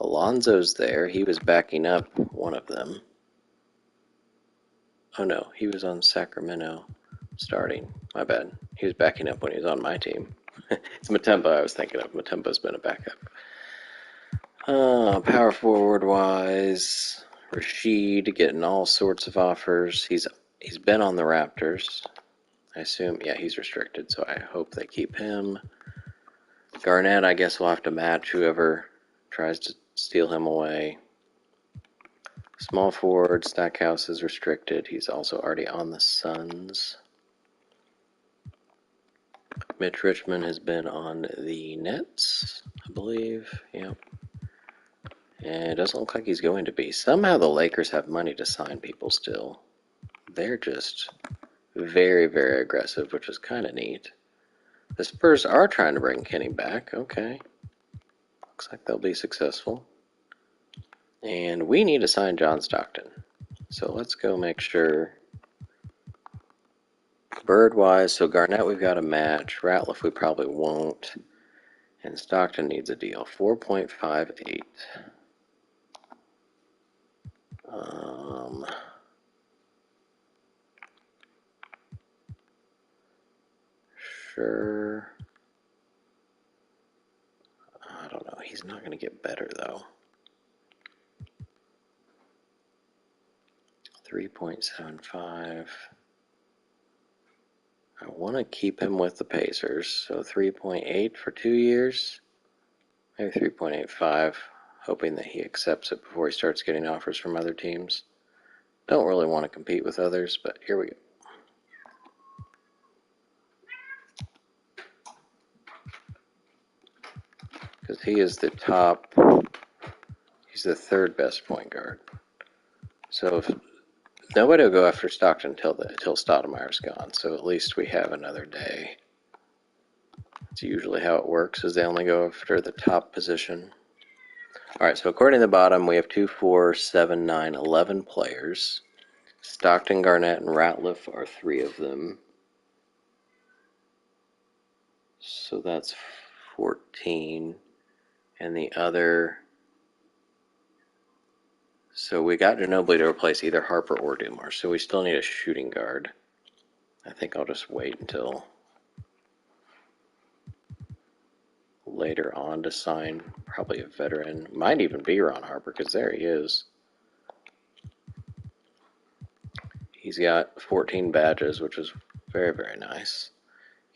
Alonzo's there. He was backing up one of them. Oh no, he was on Sacramento starting. My bad. He was backing up when he was on my team. It's Mutombo I was thinking of. Mutombo's been a backup. Power forward wise, Rashid getting all sorts of offers. He's been on the Raptors. I assume, yeah, he's restricted, so I hope they keep him. Garnett, I guess we'll have to match whoever tries to steal him away. Small forward, Stackhouse is restricted. He's also already on the Suns. Mitch Richmond has been on the Nets, I believe. Yep. And it doesn't look like he's going to be. Somehow the Lakers have money to sign people still. They're just very, very aggressive, which is kind of neat. The Spurs are trying to bring Kenny back. Okay. Looks like they'll be successful. And we need to sign John Stockton. So let's go make sure. Bird-wise, so Garnett we've got a match. Ratliff we probably won't. And Stockton needs a deal. 4.58. Sure. I don't know. He's not going to get better, though. 3.75. I want to keep him with the Pacers, so 3.8 for 2 years. Maybe 3.85, hoping that he accepts it before he starts getting offers from other teams. Don't really want to compete with others, but here we go. Because he is the top, he's the third best point guard. So if nobody will go after Stockton until Stoudemire's gone, so at least we have another day. It's usually how it works, is they only go after the top position. All right, so according to the bottom, we have 2, 4, 7, 9, 11 players. Stockton, Garnett, and Ratliff are 3 of them. So that's 14. And the other... So we got Ginobili to replace either Harper or Dumars, so we still need a shooting guard. I think I'll just wait until later on to sign probably a veteran. Might even be Ron Harper, because there he is. He's got 14 badges, which is very, very nice.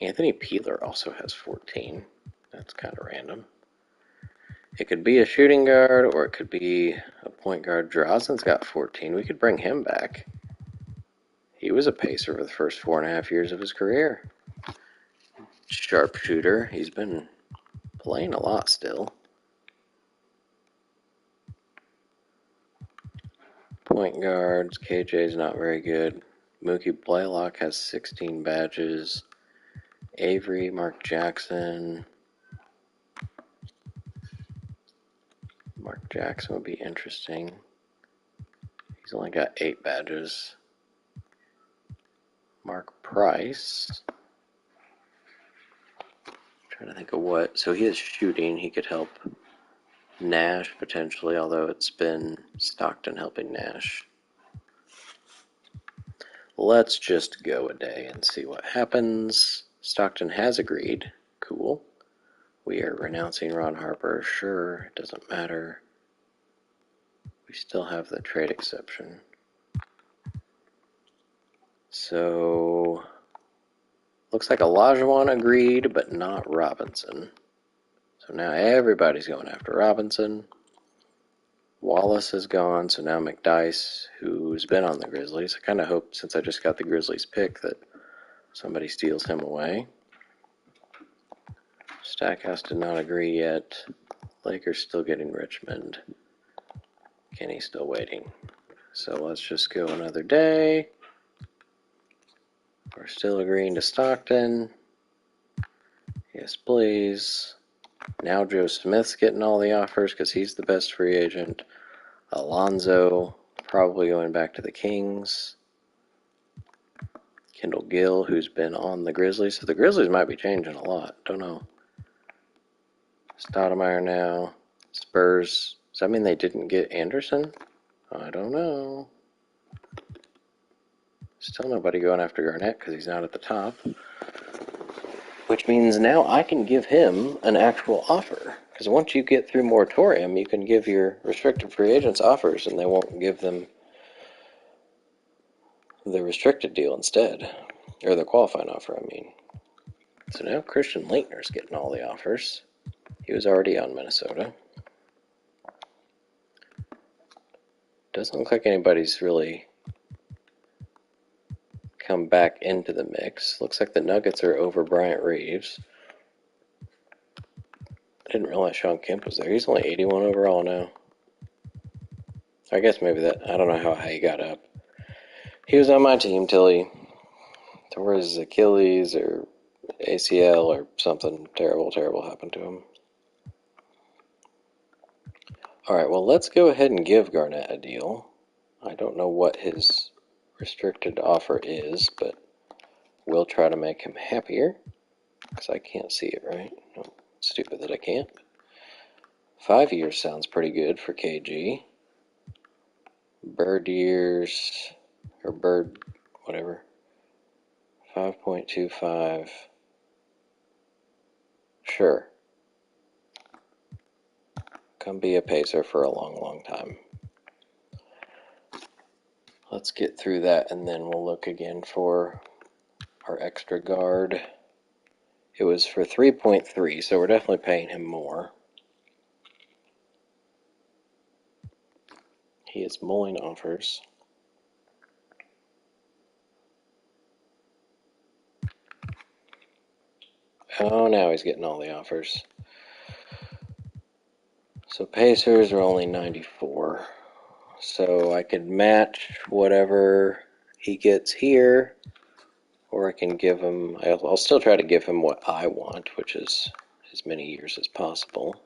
Anthony Peeler also has 14. That's kind of random. It could be a shooting guard, or it could be a point guard. Drazen's got 14. We could bring him back. He was a Pacer for the first 4.5 years of his career. Sharpshooter. He's been playing a lot still. Point guards. KJ's not very good. Mookie Blaylock has 16 badges. Avery, Mark Jackson. Mark Jackson would be interesting. He's only got 8 badges. Mark Price. Trying to think of what. So he is shooting. He could help Nash potentially, although it's been Stockton helping Nash. Let's just go a day and see what happens. Stockton has agreed. Cool. We are renouncing Ron Harper. Sure, it doesn't matter. We still have the trade exception. So, looks like Olajuwon agreed, but not Robinson. So now everybody's going after Robinson. Wallace is gone, so now McDyess, who's been on the Grizzlies. I kind of hope, since I just got the Grizzlies pick, that somebody steals him away. Stackhouse did not agree yet. Lakers still getting Richmond. Kenny's still waiting. So let's just go another day. We're still agreeing to Stockton. Yes, please. Now Joe Smith's getting all the offers because he's the best free agent. Alonzo probably going back to the Kings. Kendall Gill, who's been on the Grizzlies. So the Grizzlies might be changing a lot. Don't know. Stoudemire now. Spurs. Does that mean they didn't get Anderson? I don't know. Still nobody going after Garnett because he's not at the top. Which means now I can give him an actual offer. Because once you get through moratorium, you can give your restricted free agents offers and they won't give them the restricted deal instead. Or the qualifying offer, I mean. So now Christian Laettner's getting all the offers. He was already on Minnesota. Doesn't look like anybody's really come back into the mix. Looks like the Nuggets are over Bryant Reeves. I didn't realize Sean Kemp was there. He's only 81 overall now. I guess maybe that, I don't know how high he got up. He was on my team till he tore his Achilles or ACL or something terrible happened to him. Alright, well, let's go ahead and give Garnett a deal. I don't know what his restricted offer is, but we'll try to make him happier. Because I can't see it, right? No, stupid that I can't. 5 years sounds pretty good for KG. Bird years, or bird, whatever. 5.25. Sure. Come be a pacer for a long time. Let's get through that and then we'll look again for our extra guard. It was for 3.3, so we're definitely paying him more. He is mulling offers. Oh, now he's getting all the offers. So Pacers are only 94. So I could match whatever he gets here, or I can give him, I'll still try to give him what I want, which is as many years as possible.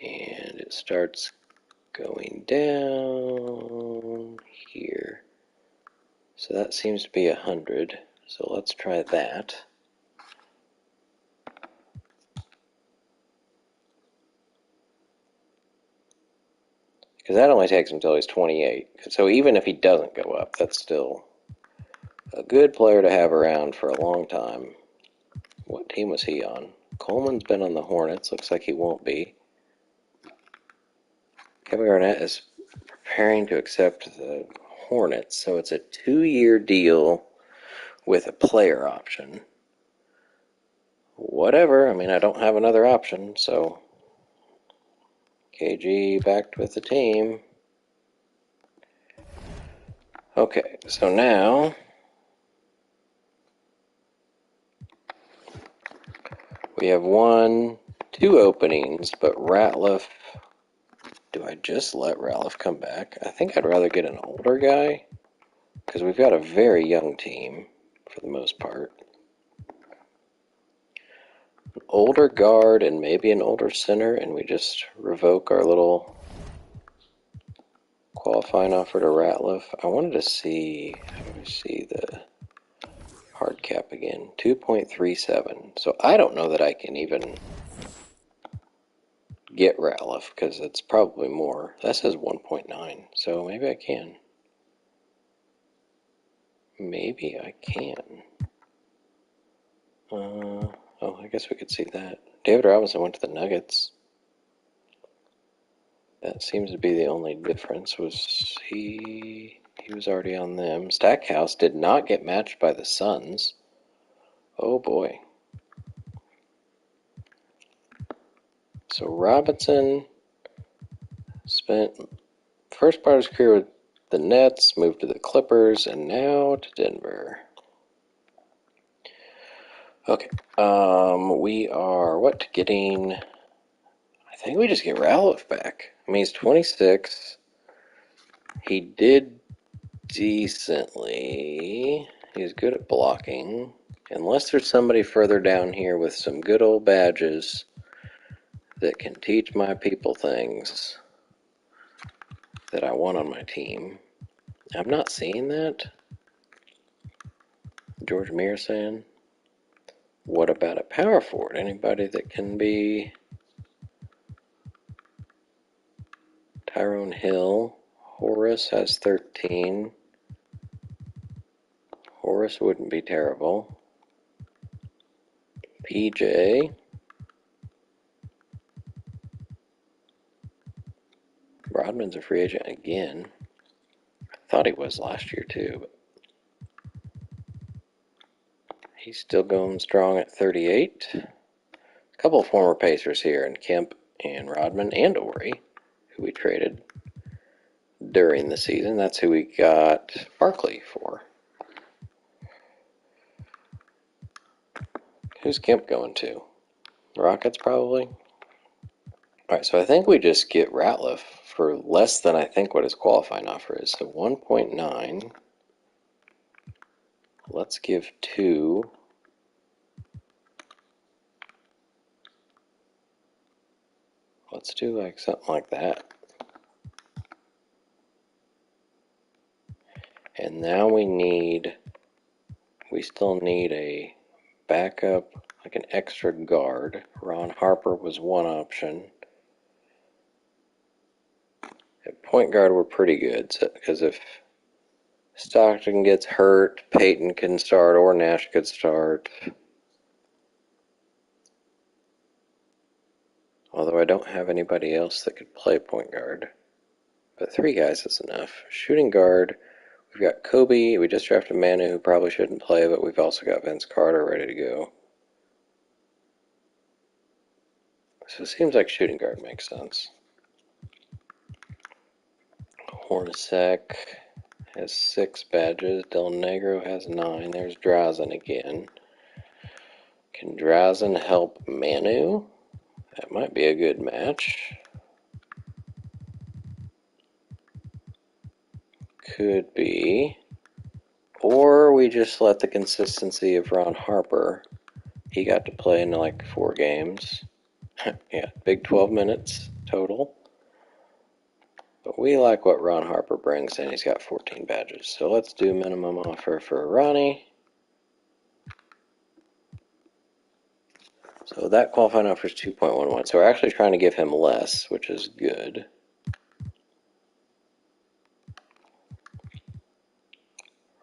And it starts going down here. So that seems to be 100. So let's try that. Because that only takes him until he's 28. So even if he doesn't go up, that's still a good player to have around for a long time. What team was he on? Coleman's been on the Hornets. Looks like he won't be. Kevin Garnett is preparing to accept the Hornets. So it's a 2-year deal with a player option. Whatever. I mean, I don't have another option, so KG backed with the team. Okay, so now we have 2 openings, but Ratliff, do I just let Ratliff come back? I think I'd rather get an older guy, because we've got a very young team, for the most part. An older guard and maybe an older center, and we just revoke our little qualifying offer to Ratliff. I wanted to see, how do we see the hard cap again? 2.37. So I don't know that I can even get Ratliff, because it's probably more. That says 1.9, so maybe I can. Maybe I can. Oh, I guess we could see that. David Robinson went to the Nuggets. That seems to be the only difference. Was he was already on them. Stackhouse did not get matched by the Suns. Oh boy. So Robinson spent first part of his career with the Nets, moved to the Clippers, and now to Denver. Okay. We are getting? I think we just get Ralph back. I mean, he's 26. He did decently. He's good at blocking. Unless there's somebody further down here with some good old badges that can teach my people things that I want on my team. I'm not seeing that. George Mears saying, what about a power forward? Anybody that can be Tyrone Hill? Horace has 13. Horace wouldn't be terrible. PJ. Rodman's a free agent again. I thought he was last year too, but he's still going strong at 38. A couple of former Pacers here, and Kemp and Rodman and Ori, who we traded during the season. That's who we got Barkley for. Who's Kemp going to? Rockets, probably? Alright, so I think we just get Ratliff for less than I think what his qualifying offer is. So 1.9. Let's give 2. Let's do like something like that. And now we still need a backup, like an extra guard. Ron Harper was one option. At point guard, we're pretty good, because if Stockton gets hurt, Peyton can start, or Nash could start. Although I don't have anybody else that could play point guard. But 3 guys is enough. Shooting guard, we've got Kobe. We just drafted Manu, who probably shouldn't play, but we've also got Vince Carter ready to go. So it seems like shooting guard makes sense. Hornacek has 6 badges. Del Negro has 9. There's Drazen again. Can Drazen help Manu? That might be a good match. Could be. Or we just let the consistency of Ron Harper. He got to play in like 4 games. Yeah, big 12 minutes total. But we like what Ron Harper brings, and he's got 14 badges. So let's do minimum offer for Ronnie. So that qualifying offer is 2.11. So we're actually trying to give him less, which is good.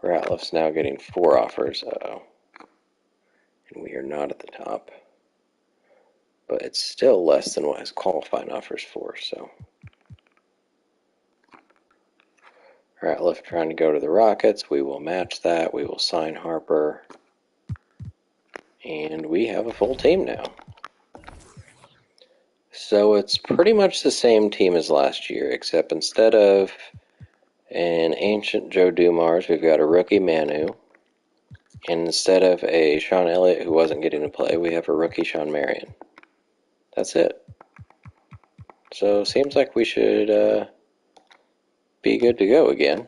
Ratliff's now getting 4 offers. Uh-oh. And we are not at the top. But it's still less than what his qualifying offer's for, so. Ratliff trying to go to the Rockets. We will match that. We will sign Harper. And we have a full team now. So it's pretty much the same team as last year, except instead of an ancient Joe Dumars, we've got a rookie Manu. And instead of a Sean Elliott who wasn't getting to play, we have a rookie Sean Marion. That's it. So seems like we should be good to go again.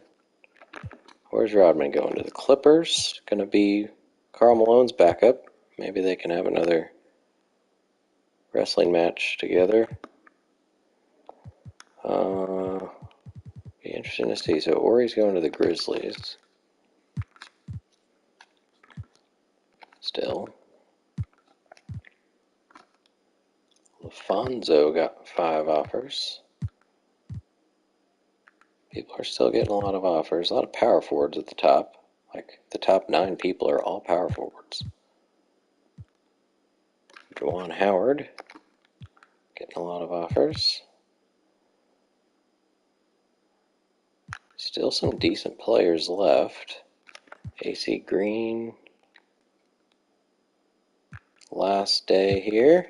Where's Rodman going? To the Clippers? Gonna be Karl Malone's backup. Maybe they can have another wrestling match together. Be interesting to see. So Ori's going to the Grizzlies. Still. LaFonso got 5 offers. People are still getting a lot of offers. A lot of power forwards at the top. Like, the top 9 people are all power forwards. Juwan Howard getting a lot of offers. Still some decent players left. AC Green. Last day here.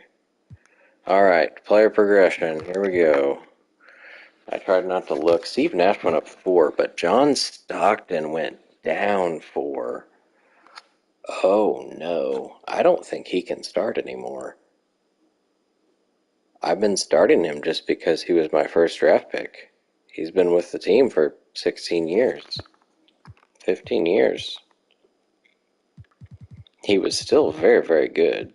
Alright, player progression. Here we go. I tried not to look. Steve Nash went up 4, but John Stockton went down 4. Oh no, I don't think he can start anymore. I've been starting him just because he was my first draft pick. He's been with the team for 16 years, 15 years. He was still very, very good.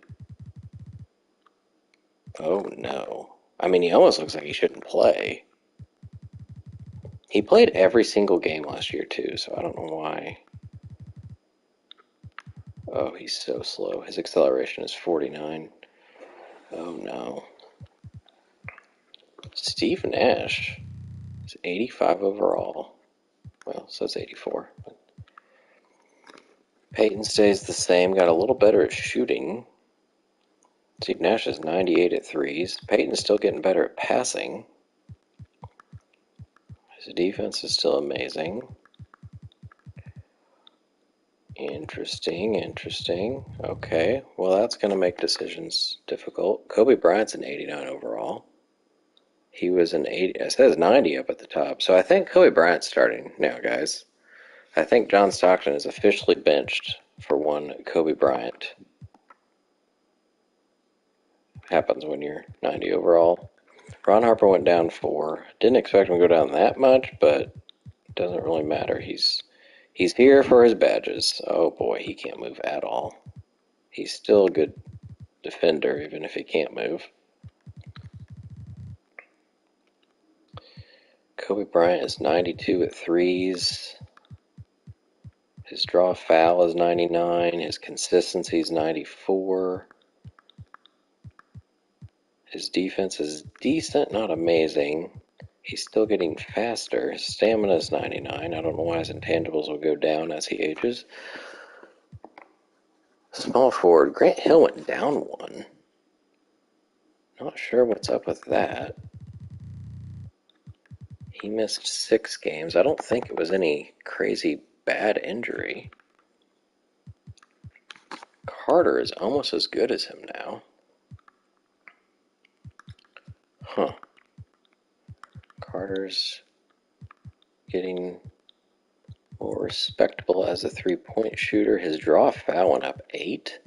Oh no. I mean, he almost looks like he shouldn't play. He played every single game last year, too, so I don't know why. Oh, he's so slow. His acceleration is 49. Oh no. Steve Nash is 85 overall. Well, so it's 84. Peyton stays the same, got a little better at shooting. Steve Nash is 98 at threes. Peyton's still getting better at passing. His defense is still amazing. Interesting. Okay, well, that's going to make decisions difficult. Kobe Bryant's an 89 overall. He was an 80. It says 90 up at the top. So I think Kobe Bryant's starting now, guys. I think John Stockton is officially benched for one Kobe Bryant. Happens when you're 90 overall. Ron Harper went down 4. Didn't expect him to go down that much, but it doesn't really matter. He's here for his badges. Oh boy, he can't move at all. He's still a good defender, even if he can't move. Kobe Bryant is 92 at threes. His draw foul is 99. His consistency is 94. His defense is decent, not amazing. He's still getting faster. His stamina is 99. I don't know why his intangibles will go down as he ages. Small forward. Grant Hill went down 1. Not sure what's up with that. He missed 6 games. I don't think it was any crazy bad injury. Carter is almost as good as him now. Huh. Carter's getting more respectable as a three-point shooter. His draw foul went up 8.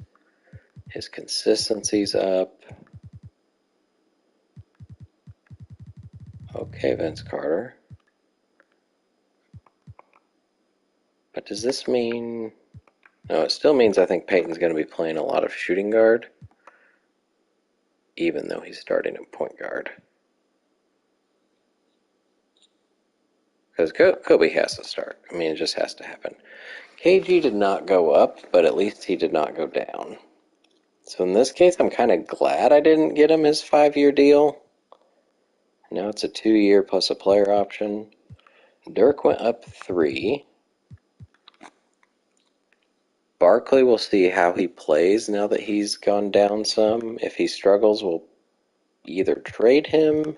His consistency's up. Okay, Vince Carter. But does this mean... No, it still means I think Peyton's going to be playing a lot of shooting guard, even though he's starting at point guard. Because Kobe has to start. I mean, it just has to happen. KG did not go up, but at least he did not go down. So in this case, I'm kind of glad I didn't get him his 5-year deal. Now it's a 2-year plus a player option. Dirk went up 3. Barkley, we'll see how he plays now that he's gone down some. If he struggles, we'll either trade him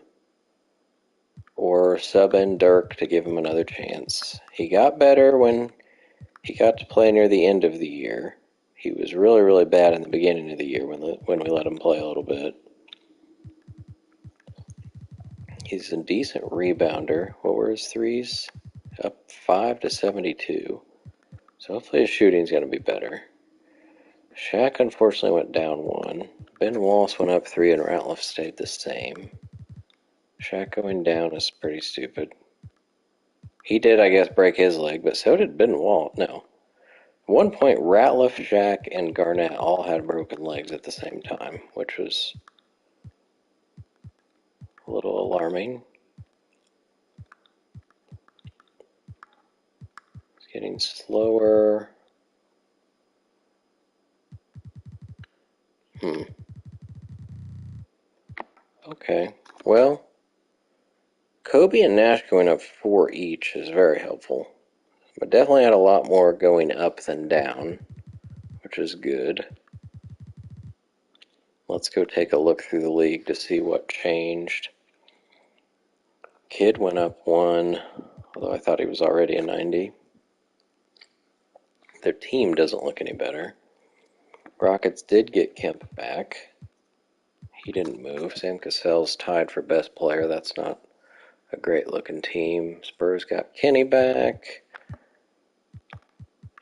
or sub in Dirk to give him another chance. He got better when he got to play near the end of the year. He was really, really bad in the beginning of the year when we let him play a little bit. He's a decent rebounder. What were his threes? Up 5 to 72. So hopefully his shooting's going to be better. Shaq unfortunately went down 1. Ben Wallace went up 3 and Ratliff stayed the same. Shaq going down is pretty stupid. He did, I guess, break his leg, but so did Ben Wallace. No. At one point, Ratliff, Shaq, and Garnett all had broken legs at the same time, which was a little alarming. It's getting slower. Okay. Well, Kobe and Nash going up 4 each is very helpful. But definitely had a lot more going up than down, which is good. Let's go take a look through the league to see what changed. Kidd went up 1, although I thought he was already a 90. Their team doesn't look any better. Rockets did get Kemp back. He didn't move. Sam Cassell's tied for best player. That's not a great looking team. Spurs got Kenny back.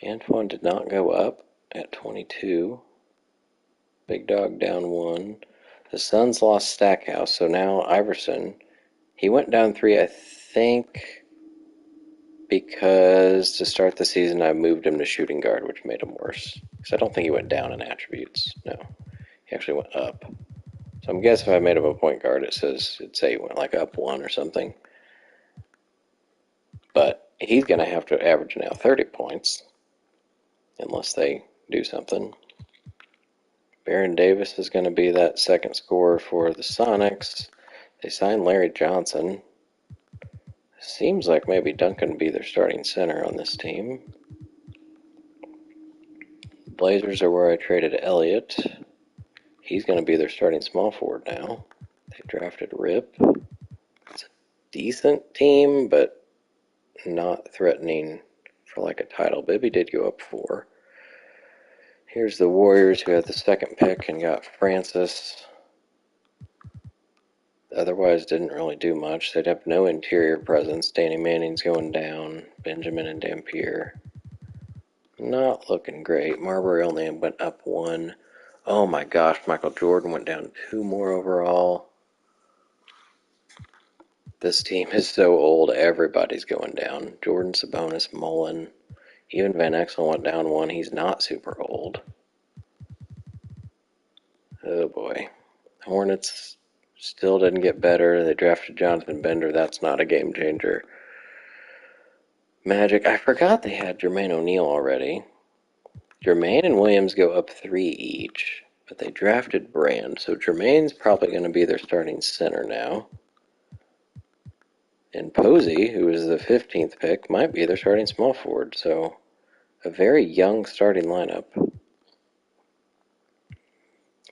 Antoine did not go up. at 22. Big Dog down 1. The Suns lost Stackhouse, so now Iverson, he went down 3, I think, because to start the season I moved him to shooting guard, which made him worse. Because I don't think he went down in attributes. No, he actually went up. So I'm guessing if I made him a point guard, it'd say he went like up 1 or something. But he's going to have to average now 30 points, unless they do something. Baron Davis is going to be that second scorer for the Sonics. They signed Larry Johnson. Seems like maybe Duncan would be their starting center on this team. Blazers are where I traded Elliott. He's going to be their starting small forward now. They drafted Rip. It's a decent team, but not threatening for like a title. Bibby did go up 4. Here's the Warriors, who had the second pick and got Francis. Otherwise didn't really do much. They'd have no interior presence. Danny Manning's going down. Benjamin and Dampier not looking great. Marbury only went up 1. Oh my gosh, Michael Jordan went down 2 more overall. This team is so old, everybody's going down. Jordan, Sabonis, Mullen. Even Van Exel went down 1. He's not super old. Oh boy. Hornets still didn't get better. They drafted Jonathan Bender. That's not a game changer. Magic, I forgot they had Jermaine O'Neal already. Jermaine and Williams go up 3 each, but they drafted Brand, so Jermaine's probably going to be their starting center now. And Posey, who is the 15th pick, might be their starting small forward, so a very young starting lineup.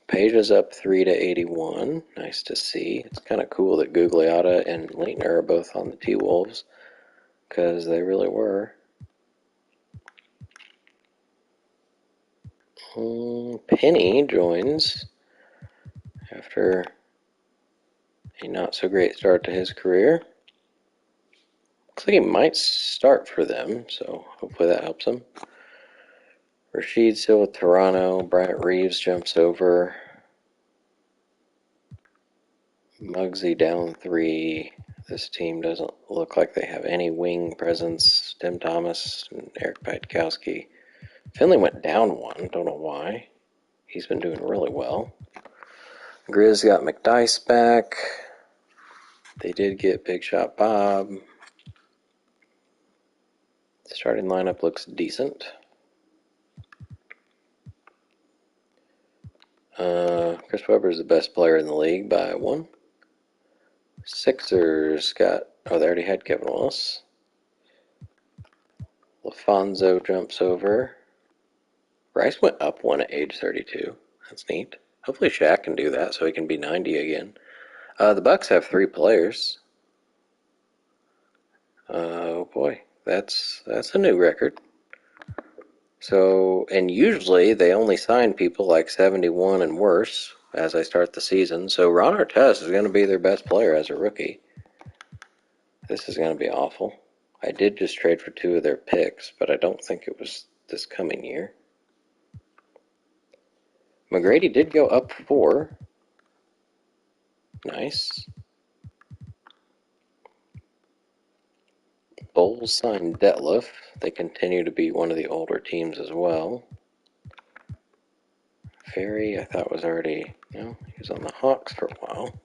Page is up 3 to 81. Nice to see. It's kind of cool that Gugliotta and Leitner are both on the T-Wolves, because they really were. Penny joins after a not-so-great start to his career. Looks like he might start for them, so hopefully that helps him. Rashid still with Toronto. Bryant Reeves jumps over. Muggsy down 3. This team doesn't look like they have any wing presence. Tim Thomas and Eric Piatkowski. Finley went down 1. Don't know why. He's been doing really well. Grizz got McDice back. They did get Big Shot Bob. The starting lineup looks decent. Chris Webber is the best player in the league by 1. Sixers got, they already had Kevin Willis. LaFonso jumps over. Rice went up 1 at age 32. That's neat. Hopefully Shaq can do that so he can be 90 again. The Bucks have 3 players. Oh boy, that's a new record. So, and usually they only sign people like 71 and worse as I start the season. So Ron Artest is going to be their best player as a rookie. This is going to be awful. I did just trade for 2 of their picks, but I don't think it was this coming year. McGrady did go up 4. Nice. Bulls signed Detlef. They continue to be one of the older teams as well. Ferry, I thought was already, no, he was on the Hawks for a while.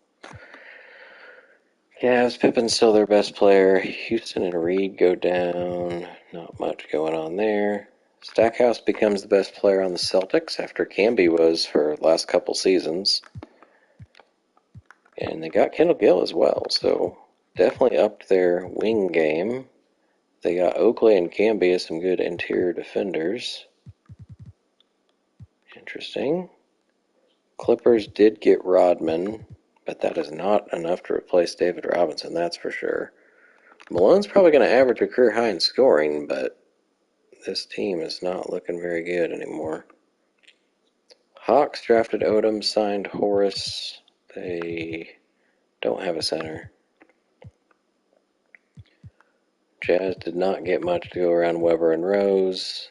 Cavs, Pippen's still their best player. Houston and Reed go down. Not much going on there. Stackhouse becomes the best player on the Celtics after Camby was for the last couple seasons. And they got Kendall Gill as well, so definitely upped their wing game. They got Oakley and Camby as some good interior defenders. Interesting. Clippers did get Rodman, but that is not enough to replace David Robinson, that's for sure. Malone's probably going to average a career high in scoring, but this team is not looking very good anymore. Hawks drafted Odom, signed Horace. They don't have a center. Jazz did not get much to go around Weber and Rose.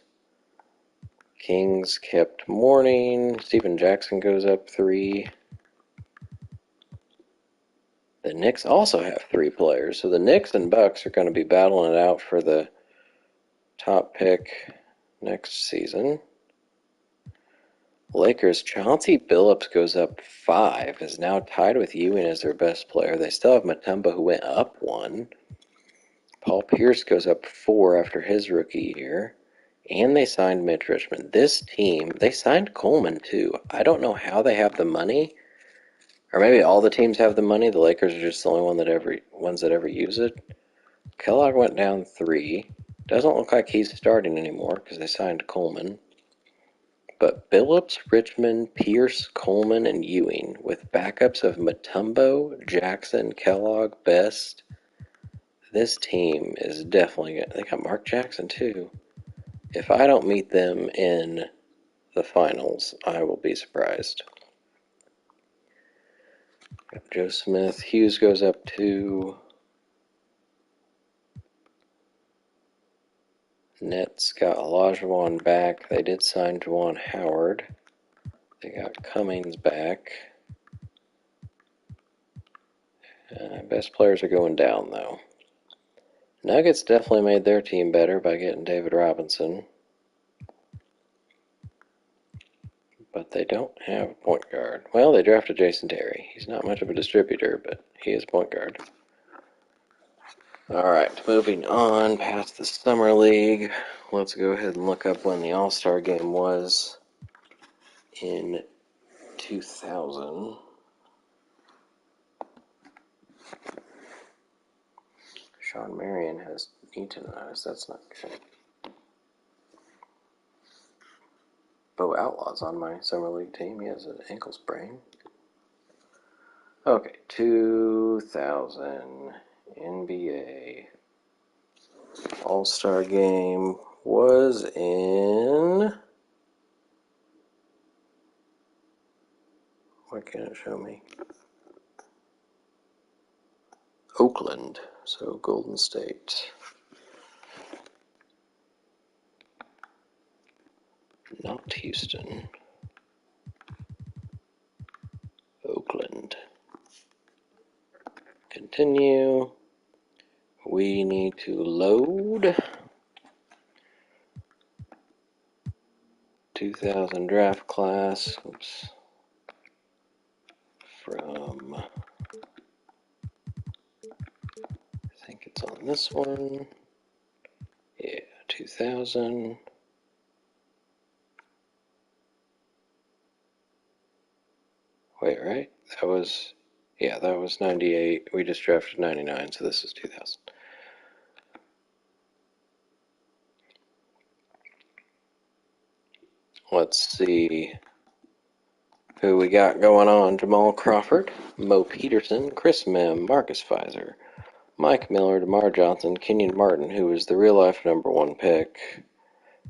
Kings kept Mourning. Steven Jackson goes up 3. The Knicks also have 3 players. So the Knicks and Bucks are going to be battling it out for the top pick next season. Lakers, Chauncey Billups goes up 5, is now tied with Ewing as their best player. They still have Mutombo, who went up 1. Paul Pierce goes up 4 after his rookie year. And they signed Mitch Richmond. This team, they signed Coleman too. I don't know how they have the money. Or maybe all the teams have the money. The Lakers are just the only ones that ever use it. Kellogg went down 3. Doesn't look like he's starting anymore because they signed Coleman. But Billups, Richmond, Pierce, Coleman, and Ewing, with backups of Mutombo, Jackson, Kellogg, Best. This team is definitely good. They got Mark Jackson too. If I don't meet them in the finals, I will be surprised. Joe Smith. Hughes goes up 2. Nets got Olajuwon back. They did sign Juwan Howard. They got Cummings back. Best players are going down, though. Nuggets definitely made their team better by getting David Robinson. But they don't have a point guard. Well, they drafted Jason Terry. He's not much of a distributor, but he is a point guard. Alright, moving on past the Summer League. Let's go ahead and look up when the All-Star Game was in 2000. Sean Marion has knee tendonitis. That's not good. Bo Outlaw's on my Summer League team. He has an ankle sprain. Okay, 2000 NBA All-Star Game was in... Why can't it show me? Oakland, so Golden State. Not Houston. Oakland. Continue. We need to load. 2000 draft class. Oops. From... I think it's on this one. Yeah, 2000. Wait, right? That was 98. We just drafted 99, so this is 2000. Let's see who we got going on. Jamal Crawford, Mo Peterson, Chris Mem, Marcus Fizer, Mike Miller, DeMar Johnson, Kenyon Martin, who was the real-life #1 pick,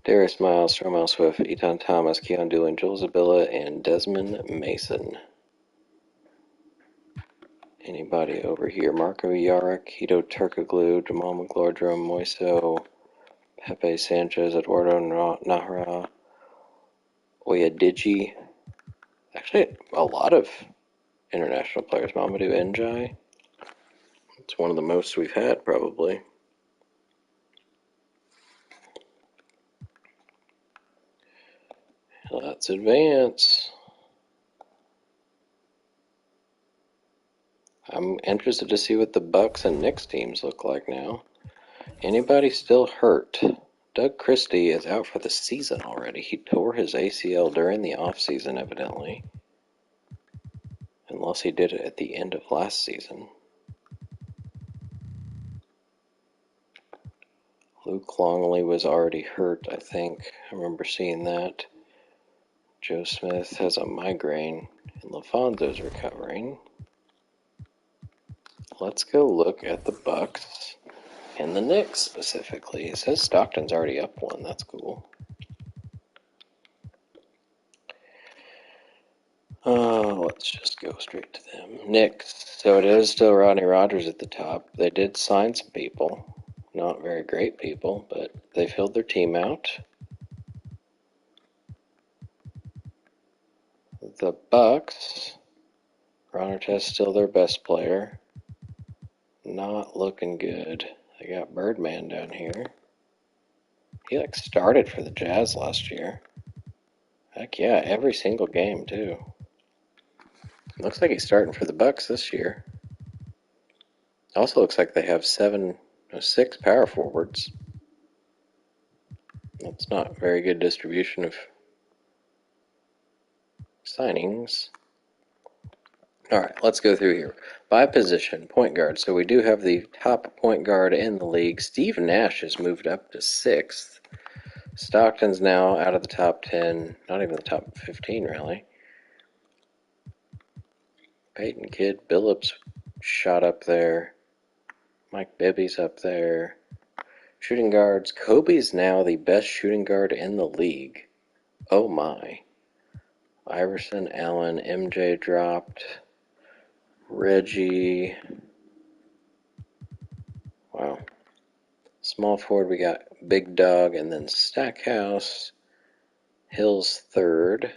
Darius Miles, Stromile Swift, Eton Thomas, Keon Dooling, Joel Zabilla, and Desmond Mason. Anybody over here? Marco Yarrick, Hito Turkoglu, Jamal McGlure, Jerome Moiso, Pepe Sanchez, Eduardo Nahara, Oyediji. Actually, a lot of international players. Mamadou Njai. It's one of the most we've had, probably. Let's advance. I'm interested to see what the Bucks and Knicks teams look like now. Anybody still hurt? Doug Christie is out for the season already. He tore his ACL during the offseason, evidently. Unless he did it at the end of last season. Luke Longley was already hurt, I think. I remember seeing that. Joe Smith has a migraine, and LaFonzo's recovering. Let's go look at the Bucks and the Knicks specifically. It says Stockton's already up 1. That's cool. Let's just go straight to them. Knicks. So it is still Rodney Rogers at the top. They did sign some people. Not very great people, but they filled their team out. the Bucks, Ron Artest still their best player. Not looking good. They got Birdman down here. He started for the Jazz last year. Heck yeah, every single game too. Looks like he's starting for the Bucks this year. Also looks like they have 6 power forwards. That's not very good distribution of signings. Alright, let's go through here. By position, point guard. So we do have the top point guard in the league. Steve Nash has moved up to 6th. Stockton's now out of the top 10. Not even the top 15, really. Peyton Kidd, Billups shot up there. Mike Bibby's up there. Shooting guards. Kobe's now the best shooting guard in the league. Oh my. Iverson, Allen, MJ dropped. Reggie. Wow. Small forward, we got Big Dog and then Stackhouse. Hill's 3rd.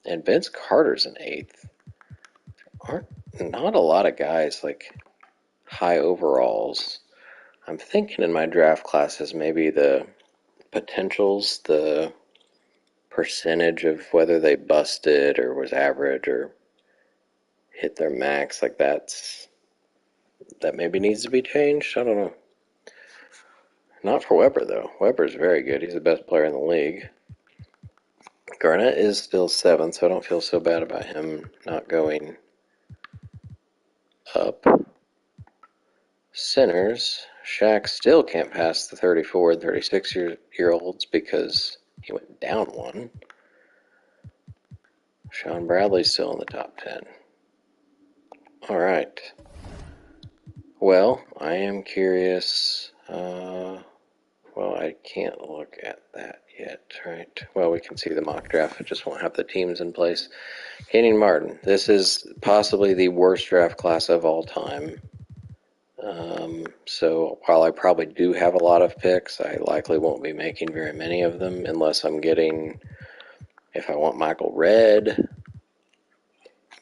And Vince Carter's in 8th. Not a lot of guys high overalls. I'm thinking in my draft classes maybe the potentials, the percentage of whether they busted or was average or hit their max, that maybe needs to be changed. I don't know. Not for Weber though. Weber's very good. He's the best player in the league. Garnett is still 7th, so I don't feel so bad about him not going up. Centers. Shaq still can't pass the 34 and 36-year-olds because he went down 1. Sean Bradley's still in the top 10. All right. Well, I am curious. Well, I can't look at that yet, right? Well, we can see the mock draft. It just won't have the teams in place. Kenyon Martin. This is possibly the worst draft class of all time. So while I probably do have a lot of picks, I likely won't be making very many of them unless I'm getting, if I want Michael Redd,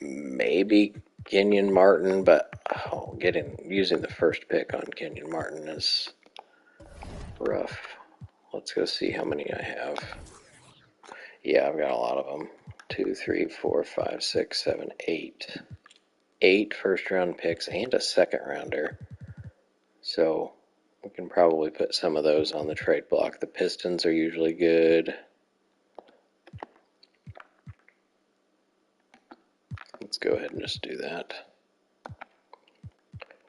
maybe Kenyon Martin, but using the first pick on Kenyon Martin is rough. Let's go see how many I have. Yeah, I've got a lot of them. 2, 3, 4, 5, 6, 7, 8. 8 first-round picks and a second-rounder. So we can probably put some of those on the trade block. The Pistons are usually good. Let's go ahead and just do that.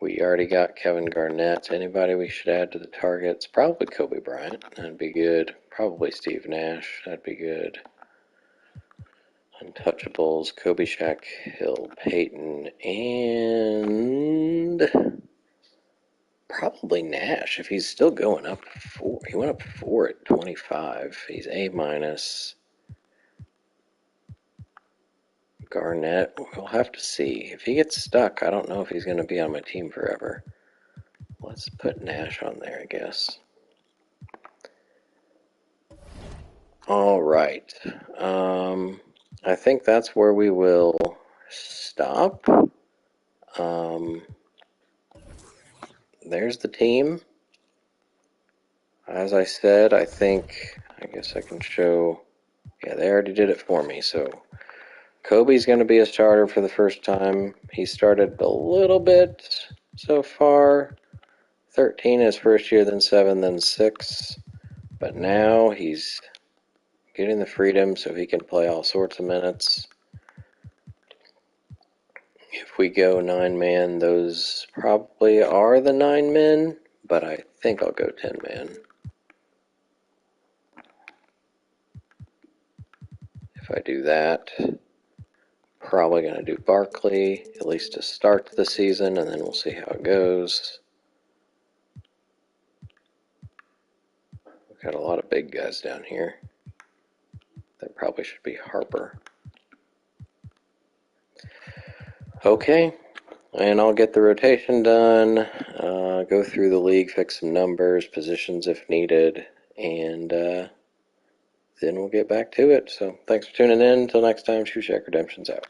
We already got Kevin Garnett. Anybody we should add to the targets? Probably Kobe Bryant. That'd be good. Probably Steve Nash. That'd be good. Untouchables. Kobe, Shaq, Hill, Peyton, and probably Nash. If he's still going up 4. He went up 4 at 25. He's A-. Garnett, we'll have to see. If he gets stuck, I don't know if he's going to be on my team forever. Let's put Nash on there, I guess. All right. I think that's where we will stop. There's the team. As I said, I guess I can show. Yeah, they already did it for me, so Kobe's going to be a starter for the first time. He started a little bit so far. 13 his first year, then 7, then 6. But now he's getting the freedom so he can play all sorts of minutes. If we go 9-man, those probably are the 9 men, but I think I'll go 10-man. If I do that, probably going to do Barkley, at least to start the season, and then we'll see how it goes. We've got a lot of big guys down here. That probably should be Harper. Okay, and I'll get the rotation done, go through the league, fix some numbers, positions if needed, and then we'll get back to it. So thanks for tuning in. Until next time, Shoe Shack Redemption's out.